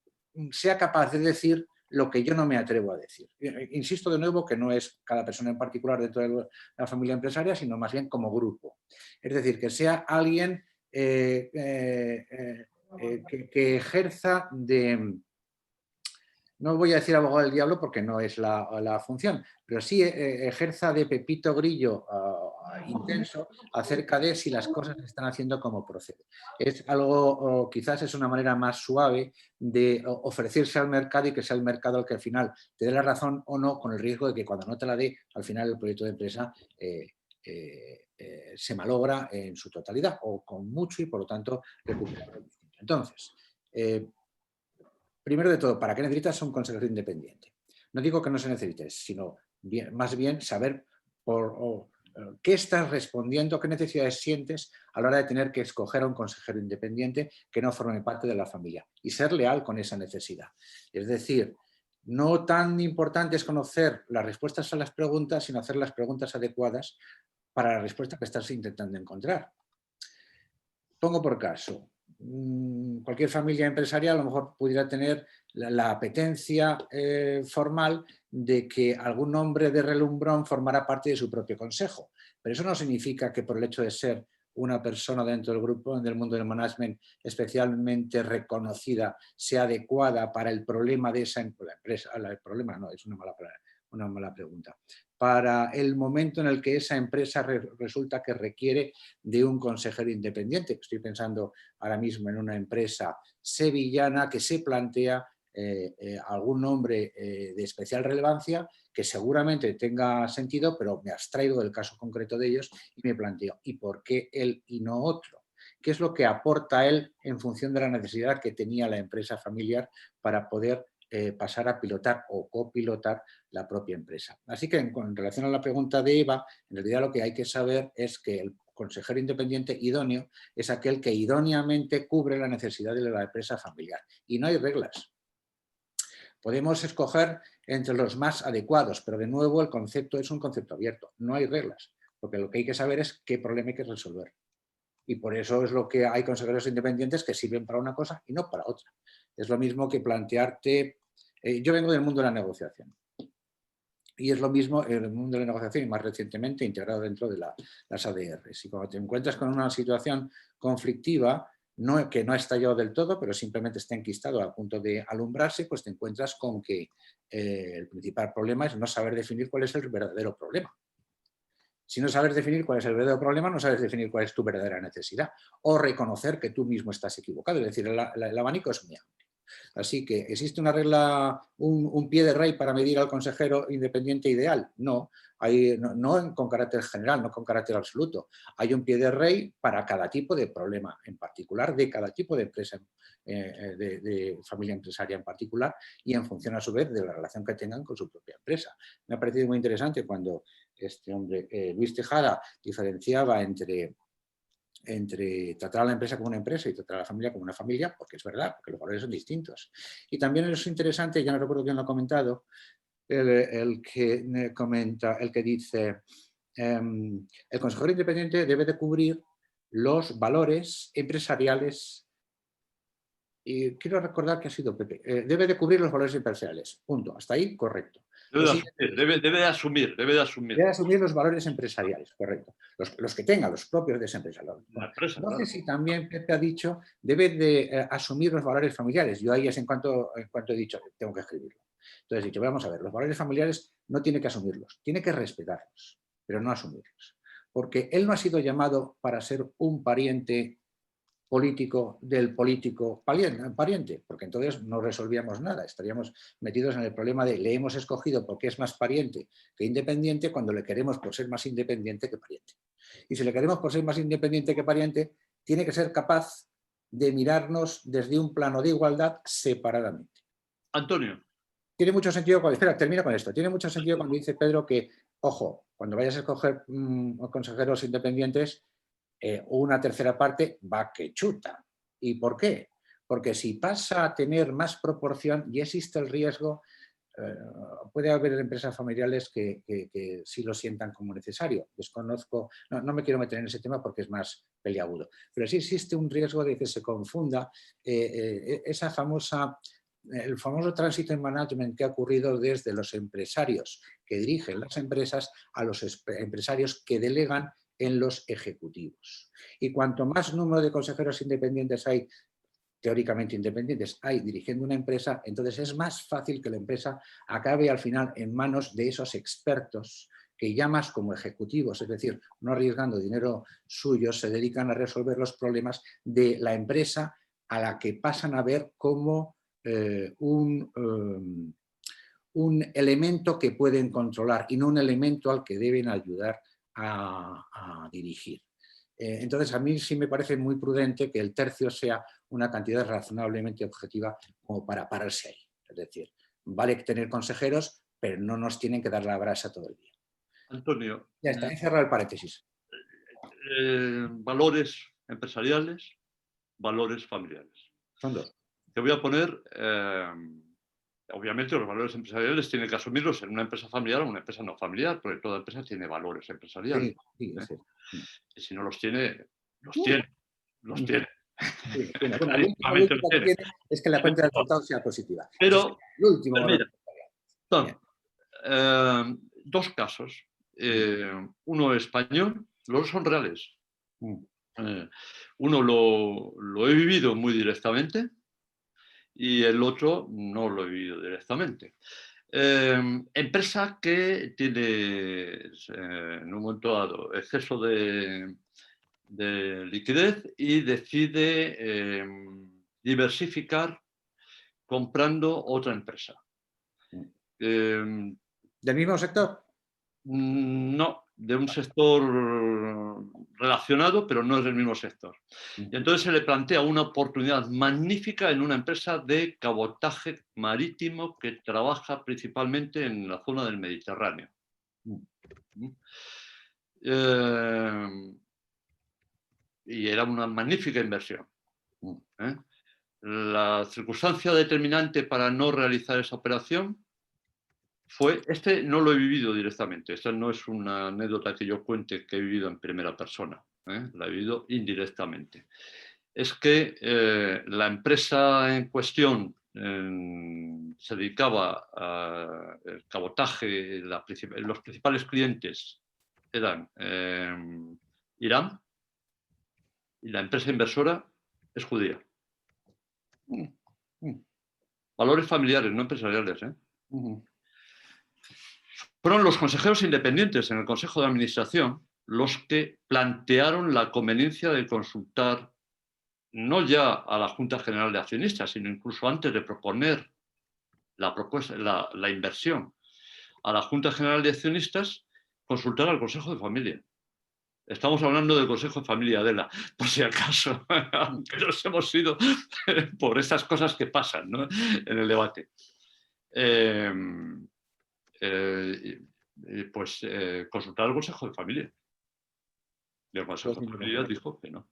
sea capaz de decir lo que yo no me atrevo a decir. Insisto de nuevo que no es cada persona en particular dentro de la familia empresaria, sino más bien como grupo. Es decir, que sea alguien que ejerza de... No voy a decir abogado del diablo porque no es la función, pero sí ejerza de Pepito Grillo intenso acerca de si las cosas se están haciendo como procede. Es algo, quizás es una manera más suave de ofrecerse al mercado y que sea el mercado el que al final te dé la razón o no, con el riesgo de que cuando no te la dé, al final el proyecto de empresa se malogra en su totalidad o con mucho y por lo tanto recuperar. Entonces, primero de todo, ¿para qué necesitas un consejero independiente? No digo que no se necesite, sino más bien saber qué estás respondiendo, qué necesidades sientes a la hora de tener que escoger a un consejero independiente que no forme parte de la familia y ser leal con esa necesidad. Es decir, no tan importante es conocer las respuestas a las preguntas, sino hacer las preguntas adecuadas para la respuesta que estás intentando encontrar. Pongo por caso, cualquier familia empresarial a lo mejor pudiera tener la apetencia formal de que algún hombre de relumbrón formara parte de su propio consejo. Pero eso no significa que por el hecho de ser una persona dentro del grupo, del mundo del management especialmente reconocida, sea adecuada para el problema de esa empresa. El problema no, es una mala pregunta. Para el momento en el que esa empresa resulta que requiere de un consejero independiente. Estoy pensando ahora mismo en una empresa sevillana que se plantea algún nombre de especial relevancia que seguramente tenga sentido, pero me abstraigo del caso concreto de ellos y me planteo, ¿y por qué él y no otro? ¿Qué es lo que aporta él en función de la necesidad que tenía la empresa familiar para poder pasar a pilotar o copilotar la propia empresa? Así que en relación a la pregunta de Eva, en realidad lo que hay que saber es que el consejero independiente idóneo es aquel que idóneamente cubre la necesidad de la empresa familiar. Y no hay reglas. Podemos escoger entre los más adecuados, pero de nuevo el concepto es un concepto abierto. No hay reglas, porque lo que hay que saber es qué problema hay que resolver. Y por eso es lo que hay consejeros independientes que sirven para una cosa y no para otra. Es lo mismo que plantearte... yo vengo del mundo de la negociación. Y es lo mismo en el mundo de la negociación y más recientemente integrado dentro de las ADRs. Y cuando te encuentras con una situación conflictiva, que no ha estallado del todo, pero simplemente está enquistado al punto de alumbrarse, pues te encuentras con que el principal problema es no saber definir cuál es el verdadero problema. Si no sabes definir cuál es el verdadero problema, no sabes definir cuál es tu verdadera necesidad o reconocer que tú mismo estás equivocado. Es decir, el abanico es muy amplio. Así que, ¿existe una regla, un pie de rey para medir al consejero independiente ideal? No, no con carácter general, no con carácter absoluto. Hay un pie de rey para cada tipo de problema en particular, de cada tipo de empresa, de familia empresaria en particular y en función a su vez de la relación que tengan con su propia empresa. Me ha parecido muy interesante cuando este hombre, Luis Tejada, diferenciaba entre tratar a la empresa como una empresa y tratar a la familia como una familia, porque es verdad, porque los valores son distintos. Y también es interesante, ya no recuerdo quién lo ha comentado, el que dice, el consejero independiente debe de cubrir los valores empresariales, y quiero recordar que ha sido Pepe, debe de cubrir los valores empresariales, punto, hasta ahí correcto. Debe de asumir. Debe asumir los valores empresariales, correcto. Los que tenga, los propios de esa empresa. No sé si también Pepe ha dicho, debe de asumir los valores familiares. Yo ahí es en cuanto he dicho, tengo que escribirlo. Entonces he dicho, vamos a ver, los valores familiares no tiene que asumirlos, tiene que respetarlos, pero no asumirlos. Porque él no ha sido llamado para ser un pariente político del político pariente, porque entonces no resolvíamos nada, estaríamos metidos en el problema de le hemos escogido porque es más pariente que independiente cuando le queremos por ser más independiente que pariente. Y si le queremos por ser más independiente que pariente, tiene que ser capaz de mirarnos desde un plano de igualdad separadamente. Antonio. Tiene mucho sentido cuando... Espera, termino con esto. Tiene mucho sentido cuando dice Pedro que, ojo, cuando vayas a escoger consejeros independientes, una tercera parte va que chuta. ¿Y por qué? Porque si pasa a tener más proporción y existe el riesgo, puede haber empresas familiares que sí lo sientan como necesario. Desconozco, no me quiero meter en ese tema porque es más peliagudo, pero sí existe un riesgo de que se confunda el famoso tránsito en management que ha ocurrido desde los empresarios que dirigen las empresas a los empresarios que delegan en los ejecutivos. Y cuanto más número de consejeros independientes hay, teóricamente independientes, hay dirigiendo una empresa, entonces es más fácil que la empresa acabe al final en manos de esos expertos que ya más como ejecutivos, es decir, no arriesgando dinero suyo, se dedican a resolver los problemas de la empresa a la que pasan a ver como un elemento que pueden controlar y no un elemento al que deben ayudar a dirigir. Entonces, a mí sí me parece muy prudente que el tercio sea una cantidad razonablemente objetiva como para pararse ahí. Es decir, vale tener consejeros, pero no nos tienen que dar la brasa todo el día. Antonio, Ya está, he cerrado el paréntesis. valores empresariales, valores familiares. Son dos. Te voy a poner, obviamente los valores empresariales tienen que asumirlos en una empresa familiar o una empresa no familiar, porque toda empresa tiene valores empresariales. Sí, sí, Y si no los tiene, los tiene. Los tiene. Sí, bueno, la última que tiene es que la cuenta de resultados sea positiva. Pero, el último valor. Son dos casos. Uno español, los dos son reales. Uno lo he vivido muy directamente y el otro no lo he vivido directamente. Empresa que tiene en un momento dado exceso de liquidez y decide diversificar comprando otra empresa. ¿Del mismo sector? No, de un sector relacionado, pero no es del mismo sector. Y entonces se le plantea una oportunidad magnífica en una empresa de cabotaje marítimo que trabaja principalmente en la zona del Mediterráneo. Y era una magnífica inversión. La circunstancia determinante para no realizar esa operación fue, no lo he vivido directamente, esta no es una anécdota que yo cuente que he vivido en primera persona, la he vivido indirectamente. Es que la empresa en cuestión se dedicaba al cabotaje, los principales clientes eran Irán y la empresa inversora es judía. Valores familiares, no empresariales. Fueron los consejeros independientes en el Consejo de Administración los que plantearon la conveniencia de consultar no ya a la Junta General de Accionistas, sino incluso antes de proponer la inversión a la Junta General de Accionistas, consultar al Consejo de Familia. Estamos hablando del Consejo de Familia, Adela, por si acaso, aunque nos hemos ido por estas cosas que pasan, ¿no?, en el debate. Consultar al Consejo de Familia. Y el Consejo de Familia dijo que no.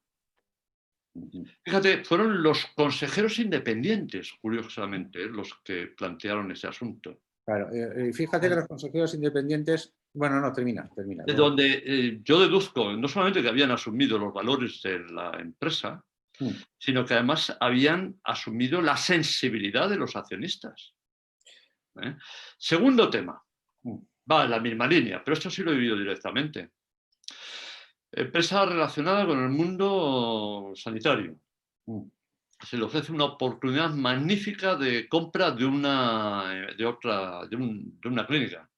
Fíjate, fueron los consejeros independientes, curiosamente, los que plantearon ese asunto. Claro, fíjate que los consejeros independientes... Bueno, no, termina. De donde yo deduzco no solamente que habían asumido los valores de la empresa, sino que además habían asumido la sensibilidad de los accionistas. Segundo tema, va en la misma línea, pero esto sí lo he vivido directamente. Empresa relacionada con el mundo sanitario. Se le ofrece una oportunidad magnífica de compra de una clínica.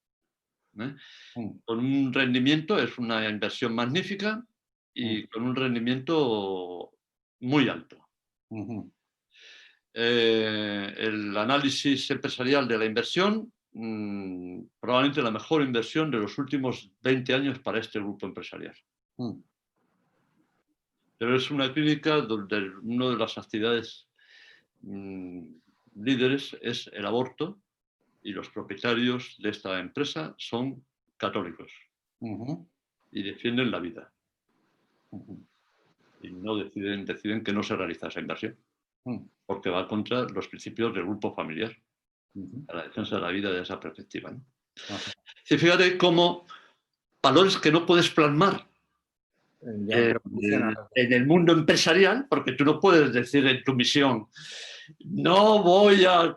Con un rendimiento, es una inversión magnífica y con un rendimiento muy alto. El análisis empresarial de la inversión, probablemente la mejor inversión de los últimos 20 años para este grupo empresarial. Pero es una clínica donde una de las actividades líderes es el aborto y los propietarios de esta empresa son católicos y defienden la vida. Y no deciden que no se realiza esa inversión porque va contra los principios del grupo familiar, a la defensa de la vida de esa perspectiva, ¿no? Y fíjate cómo valores que no puedes plasmar en el mundo empresarial, porque tú no puedes decir en tu misión: no voy a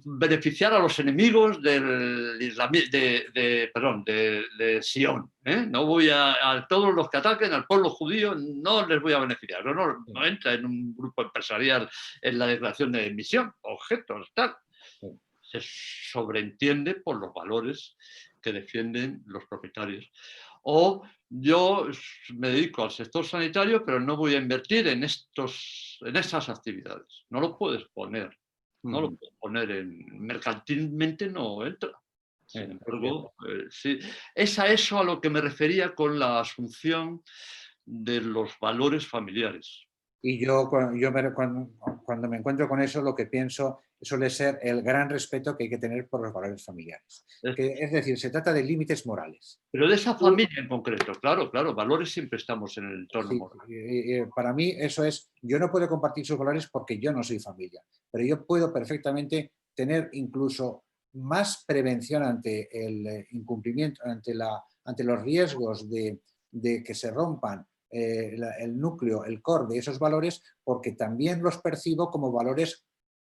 beneficiar a los enemigos de Sion, no voy a todos los que ataquen al pueblo judío, no les voy a beneficiar. No entra en un grupo empresarial en la declaración de misión, objetos, tal. Se sobreentiende por los valores que defienden los propietarios. O yo me dedico al sector sanitario, pero no voy a invertir en estas actividades. No lo puedes poner. No lo puedes poner mercantilmente, no entra. Sin embargo, sí. Es a eso a lo que me refería con la asunción de los valores familiares. Y cuando me encuentro con eso, lo que pienso suele ser el gran respeto que hay que tener por los valores familiares. Es decir, se trata de límites morales. Pero de esa familia en concreto, claro, valores siempre estamos en el entorno moral. Para mí eso es, yo no puedo compartir sus valores porque yo no soy familia, pero yo puedo perfectamente tener incluso más prevención ante el incumplimiento, ante los riesgos de que se rompan el núcleo, el core de esos valores, porque también los percibo como valores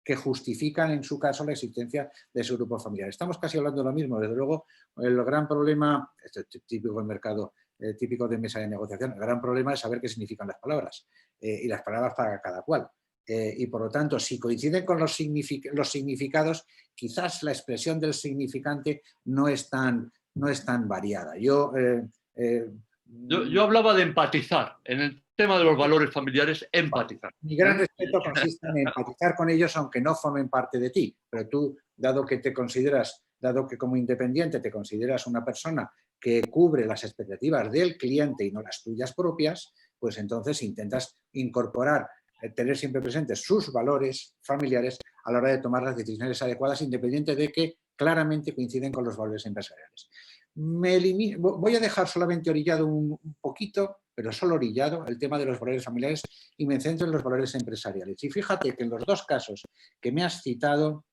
que justifican en su caso la existencia de su grupo familiar. Estamos casi hablando de lo mismo. Desde luego, el gran problema, esto es típico del mercado, típico de mesa de negociación, el gran problema es saber qué significan las palabras y las palabras para cada cual. Y por lo tanto, si coinciden con los significados, quizás la expresión del significante no es tan variada. Yo hablaba de empatizar. En el tema de los valores familiares, empatizar. Mi gran respeto consiste en empatizar con ellos aunque no formen parte de ti. Pero tú, dado que como independiente te consideras una persona que cubre las expectativas del cliente y no las tuyas propias, pues entonces intentas incorporar, tener siempre presentes sus valores familiares a la hora de tomar las decisiones adecuadas, independiente de que claramente coinciden con los valores empresariales. Voy a dejar solamente orillado un poquito, pero solo orillado, el tema de los valores familiares y me centro en los valores empresariales. Y fíjate que en los dos casos que me has citado,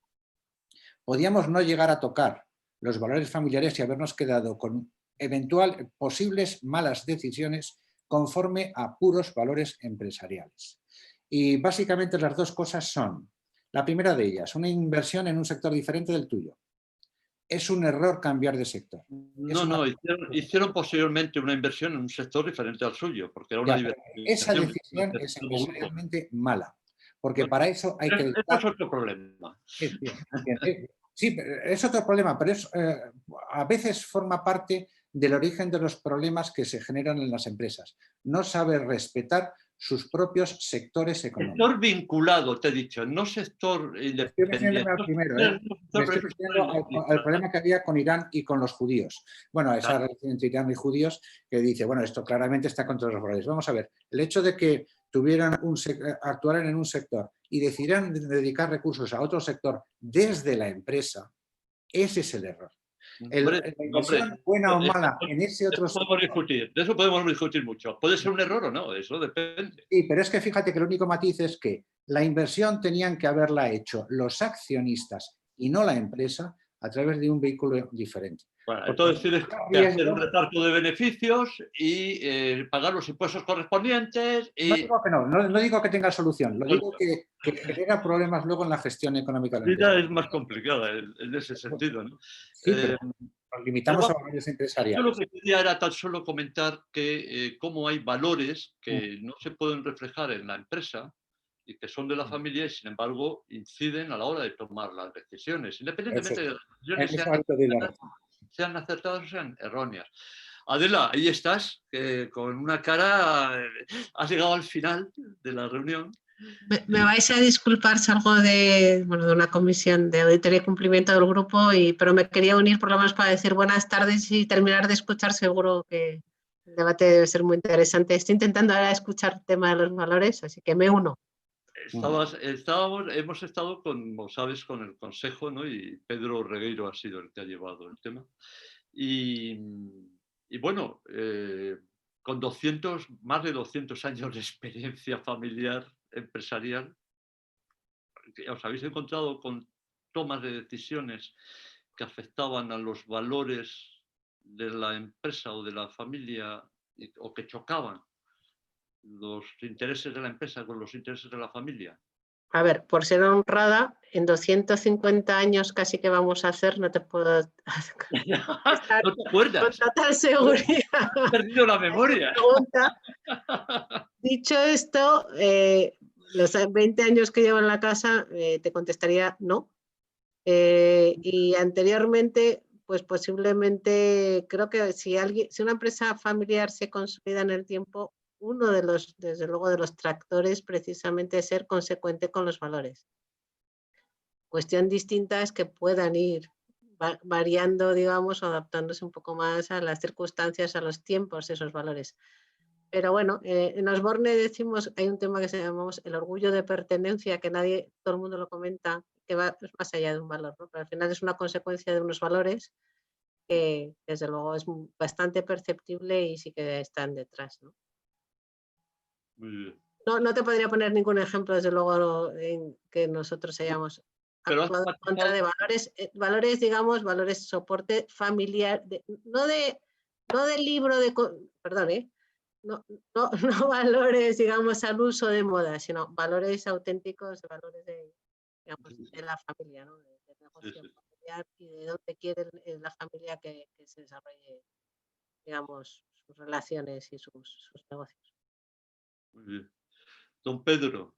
podíamos no llegar a tocar los valores familiares y habernos quedado con posibles malas decisiones conforme a puros valores empresariales. Y básicamente las dos cosas son, la primera de ellas, una inversión en un sector diferente del tuyo. Es un error cambiar de sector. No, hicieron posteriormente una inversión en un sector diferente al suyo, porque era una esa decisión es empresarialmente mala, porque para eso hay que... Eso es otro problema. Sí, es otro problema, pero a veces forma parte del origen de los problemas que se generan en las empresas. No sabe respetar sus propios sectores económicos. Sector vinculado, te he dicho, no sector independiente. Me estoy refiriendo al problema que había con Irán y con los judíos. Bueno, esa relación entre Irán y judíos que dice, bueno, esto claramente está contra los valores. Vamos a ver, el hecho de que actuaran en un sector y decidieran dedicar recursos a otro sector desde la empresa, ese es el error. La inversión buena o mala en ese otro sector. De eso podemos discutir mucho. ¿Puede ser un error o no? Eso depende. Sí, pero es que fíjate que el único matiz es que la inversión tenían que haberla hecho los accionistas y no la empresa a través de un vehículo diferente. Bueno, entonces tienes que hacer un reparto de beneficios y pagar los impuestos correspondientes. No digo que no digo que tenga solución, lo digo que genera problemas luego en la gestión económica de la empresa. Es más complicada en ese sentido, ¿no? Sí, pero nos limitamos a valores empresariales. Yo lo que quería era tan solo comentar que cómo hay valores que no se pueden reflejar en la empresa y que son de la familia y sin embargo inciden a la hora de tomar las decisiones, independientemente de las decisiones sean acertadas o sean erróneas. Adela, ahí estás, con una cara, has llegado al final de la reunión. Me vais a disculpar, salgo de una comisión de auditoría y cumplimiento del grupo, pero me quería unir por lo menos para decir buenas tardes y terminar de escuchar. Seguro que el debate debe ser muy interesante. Estoy intentando ahora escuchar el tema de los valores, así que me uno. Hemos estado, como sabes, con el Consejo, ¿no? Y Pedro Regueiro ha sido el que ha llevado el tema. Y bueno, con más de 200 años de experiencia familiar, empresarial, os habéis encontrado con tomas de decisiones que afectaban a los valores de la empresa o de la familia o que chocaban los intereses de la empresa con los intereses de la familia. A ver, por ser honrada, en 250 años casi que vamos a hacer, no te puedo estar ¿No te acuerdas? con total seguridad. He perdido la memoria. Dicho esto, los 20 años que llevo en la casa, te contestaría no. Y anteriormente, pues posiblemente, creo que si una empresa familiar se consolida en el tiempo, uno de los, desde luego, de los tractores precisamente es ser consecuente con los valores. Cuestión distinta es que puedan ir variando, digamos, o adaptándose un poco más a las circunstancias, a los tiempos, esos valores. Pero bueno, en Osborne decimos, hay un tema que se llama el orgullo de pertenencia, que todo el mundo lo comenta, que va más allá de un valor, ¿no? Pero al final es una consecuencia de unos valores que desde luego es bastante perceptible y sí que están detrás, ¿no? Muy bien. No te podría poner ningún ejemplo, desde luego, en que nosotros hayamos Pero has actuado en contra matizado- de valores, digamos, valores soporte familiar, no de libro de, perdón, no valores, digamos, al uso de moda, sino valores auténticos, valores digamos, de la familia, ¿no? Del negocio familiar y de dónde quiere la familia que se desarrolle, digamos, sus relaciones y sus negocios. Muy bien. Don Pedro,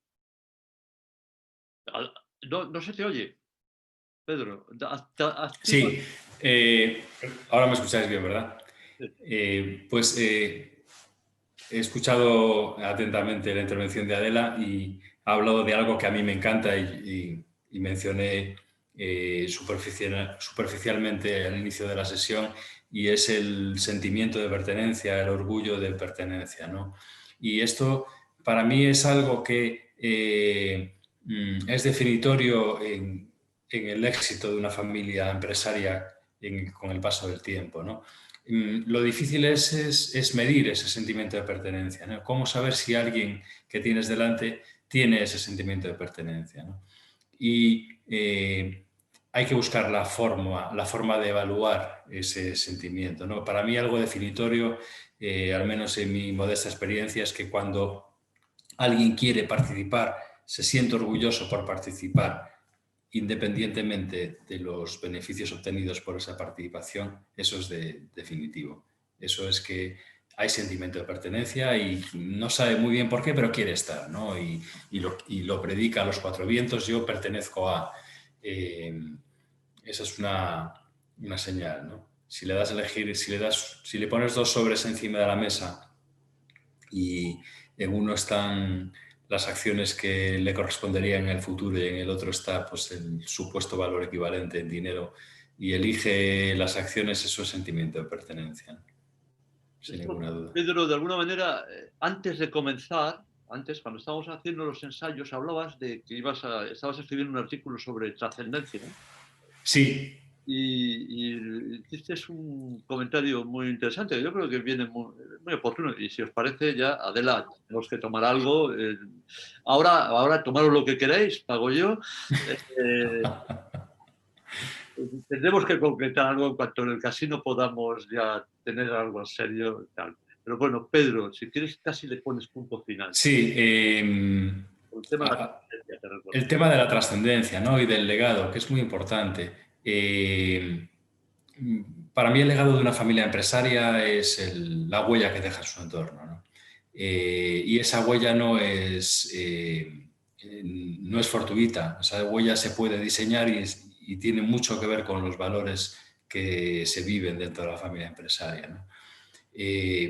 no se te oye, Pedro. Sí, ahora me escucháis bien, ¿verdad? Pues he escuchado atentamente la intervención de Adela y ha hablado de algo que a mí me encanta y mencioné superficialmente al inicio de la sesión, y es el sentimiento de pertenencia, el orgullo de pertenencia, ¿no? Y esto para mí es algo que es definitorio en el éxito de una familia empresaria con el paso del tiempo, ¿no? Lo difícil es medir ese sentimiento de pertenencia, ¿no? Cómo saber si alguien que tienes delante tiene ese sentimiento de pertenencia, ¿no? Y hay que buscar la forma de evaluar ese sentimiento, ¿no? Para mí algo definitorio, al menos en mi modesta experiencia, es que cuando alguien quiere participar, se siente orgulloso por participar, independientemente de los beneficios obtenidos por esa participación, eso es definitivo. Eso es que hay sentimiento de pertenencia y no sabe muy bien por qué, pero quiere estar, ¿no? Y lo predica a los cuatro vientos: yo pertenezco a... esa es una señal, ¿no? Si le das a elegir, si le pones dos sobres encima de la mesa y en uno están las acciones que le corresponderían en el futuro y en el otro está, pues, el supuesto valor equivalente en dinero, y elige las acciones, eso es sentimiento de pertenencia, ¿no? Sin ninguna duda. Pedro, de alguna manera, antes de comenzar, cuando estábamos haciendo los ensayos, hablabas de que estabas escribiendo un artículo sobre trascendencia, ¿no? Sí. Y hiciste un comentario muy interesante, yo creo que viene muy oportuno, y si os parece, ya, Adela, tenemos que tomar algo. Ahora tomaros lo que queráis, pago yo. Tendremos que concretar algo en cuanto en el casino podamos ya tener algo en serio. Tal. Pero bueno, Pedro, si quieres casi le pones punto final. Sí, El tema de la trascendencia, te recuerdo. el tema de la trascendencia, ¿no? Y del legado, que es muy importante. Para mí el legado de una familia empresaria es la huella que deja en su entorno, ¿no? Y esa huella no es fortuita. Esa huella se puede diseñar y tiene mucho que ver con los valores que se viven dentro de la familia empresaria, ¿no?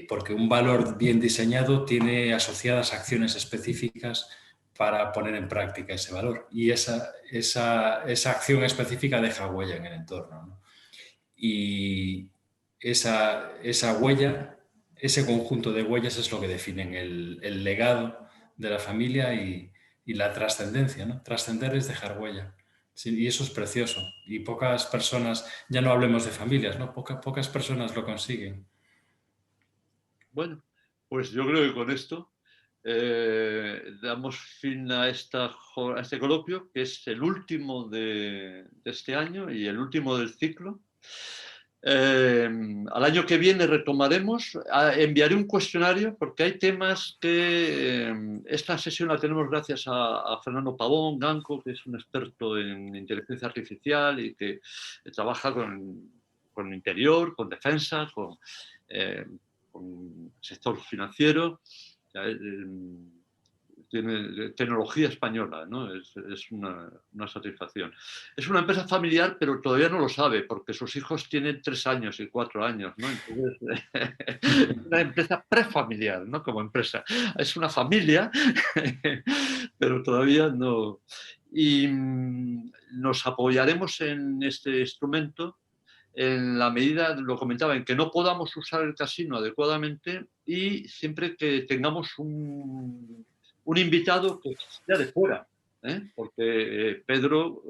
Porque un valor bien diseñado tiene asociadas acciones específicas para poner en práctica ese valor, y esa acción específica deja huella en el entorno, ¿no? Y esa huella, ese conjunto de huellas es lo que definen el legado de la familia y la trascendencia, ¿no? Trascender es dejar huella. Sí, y eso es precioso. Y pocas personas, ya no hablemos de familias, ¿no? Pocas personas lo consiguen. Bueno, pues yo creo que con esto damos fin a este coloquio, que es el último de este año y el último del ciclo. Al año que viene retomaremos. Enviaré un cuestionario porque hay temas que esta sesión la tenemos gracias a Fernando Pavón Ganco, que es un experto en inteligencia artificial y que trabaja con interior, con defensa, con sector financiero. tiene tecnología española, ¿no? Es una satisfacción. Es una empresa familiar, pero todavía no lo sabe, porque sus hijos tienen 3 años y 4 años, ¿no? Entonces, es una empresa prefamiliar, ¿no? Como empresa. Es una familia, pero todavía no. Y nos apoyaremos en este instrumento en la medida, lo comentaba, en que no podamos usar el casino adecuadamente y siempre que tengamos un invitado que sea de fuera, ¿eh? Porque Pedro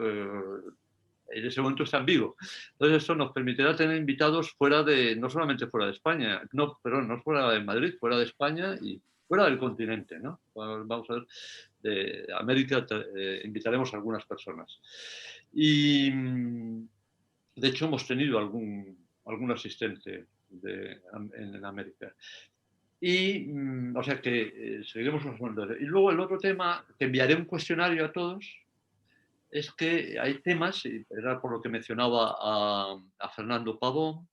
en ese momento está en Vigo. Entonces esto nos permitirá tener invitados fuera de, no solamente fuera de España, no fuera de Madrid, fuera de España y fuera del continente, ¿no? Vamos a ver, de América invitaremos a algunas personas. Y de hecho, hemos tenido algún asistente en América. Y, o sea que seguiremos usando. Y luego el otro tema, que enviaré un cuestionario a todos, es que hay temas, y era por lo que mencionaba a Fernando Pavón,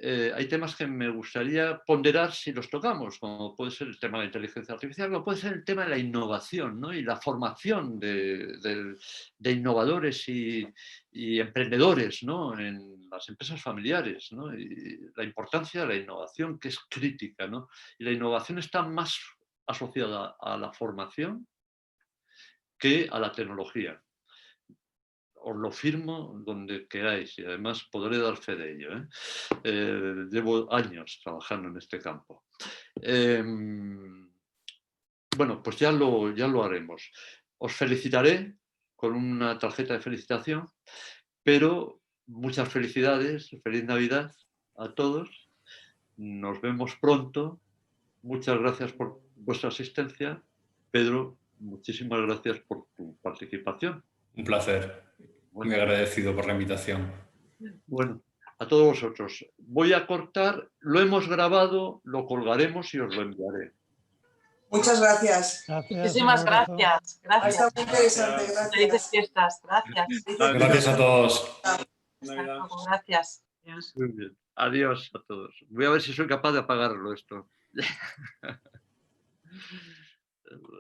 hay temas que me gustaría ponderar si los tocamos, como puede ser el tema de la inteligencia artificial, como puede ser el tema de la innovación, ¿no? Y la formación de innovadores y emprendedores, ¿no? En las empresas familiares, ¿no? Y la importancia de la innovación, que es crítica, ¿no? Y la innovación está más asociada a la formación que a la tecnología. Os lo firmo donde queráis y además podré dar fe de ello, ¿eh? Llevo años trabajando en este campo. Bueno, pues ya lo haremos. Os felicitaré con una tarjeta de felicitación, pero muchas felicidades, feliz Navidad a todos. Nos vemos pronto. Muchas gracias por vuestra asistencia. Pedro, muchísimas gracias por tu participación. Un placer. Muy agradecido por la invitación. Bueno, a todos vosotros. Voy a cortar, lo hemos grabado, lo colgaremos y os lo enviaré. Muchas gracias. Muchísimas gracias. Ha estado muy interesante, Felices gracias. fiestas. Gracias. Gracias a todos. Hasta luego, gracias. Muy bien. Adiós a todos. Voy a ver si soy capaz de apagarlo esto.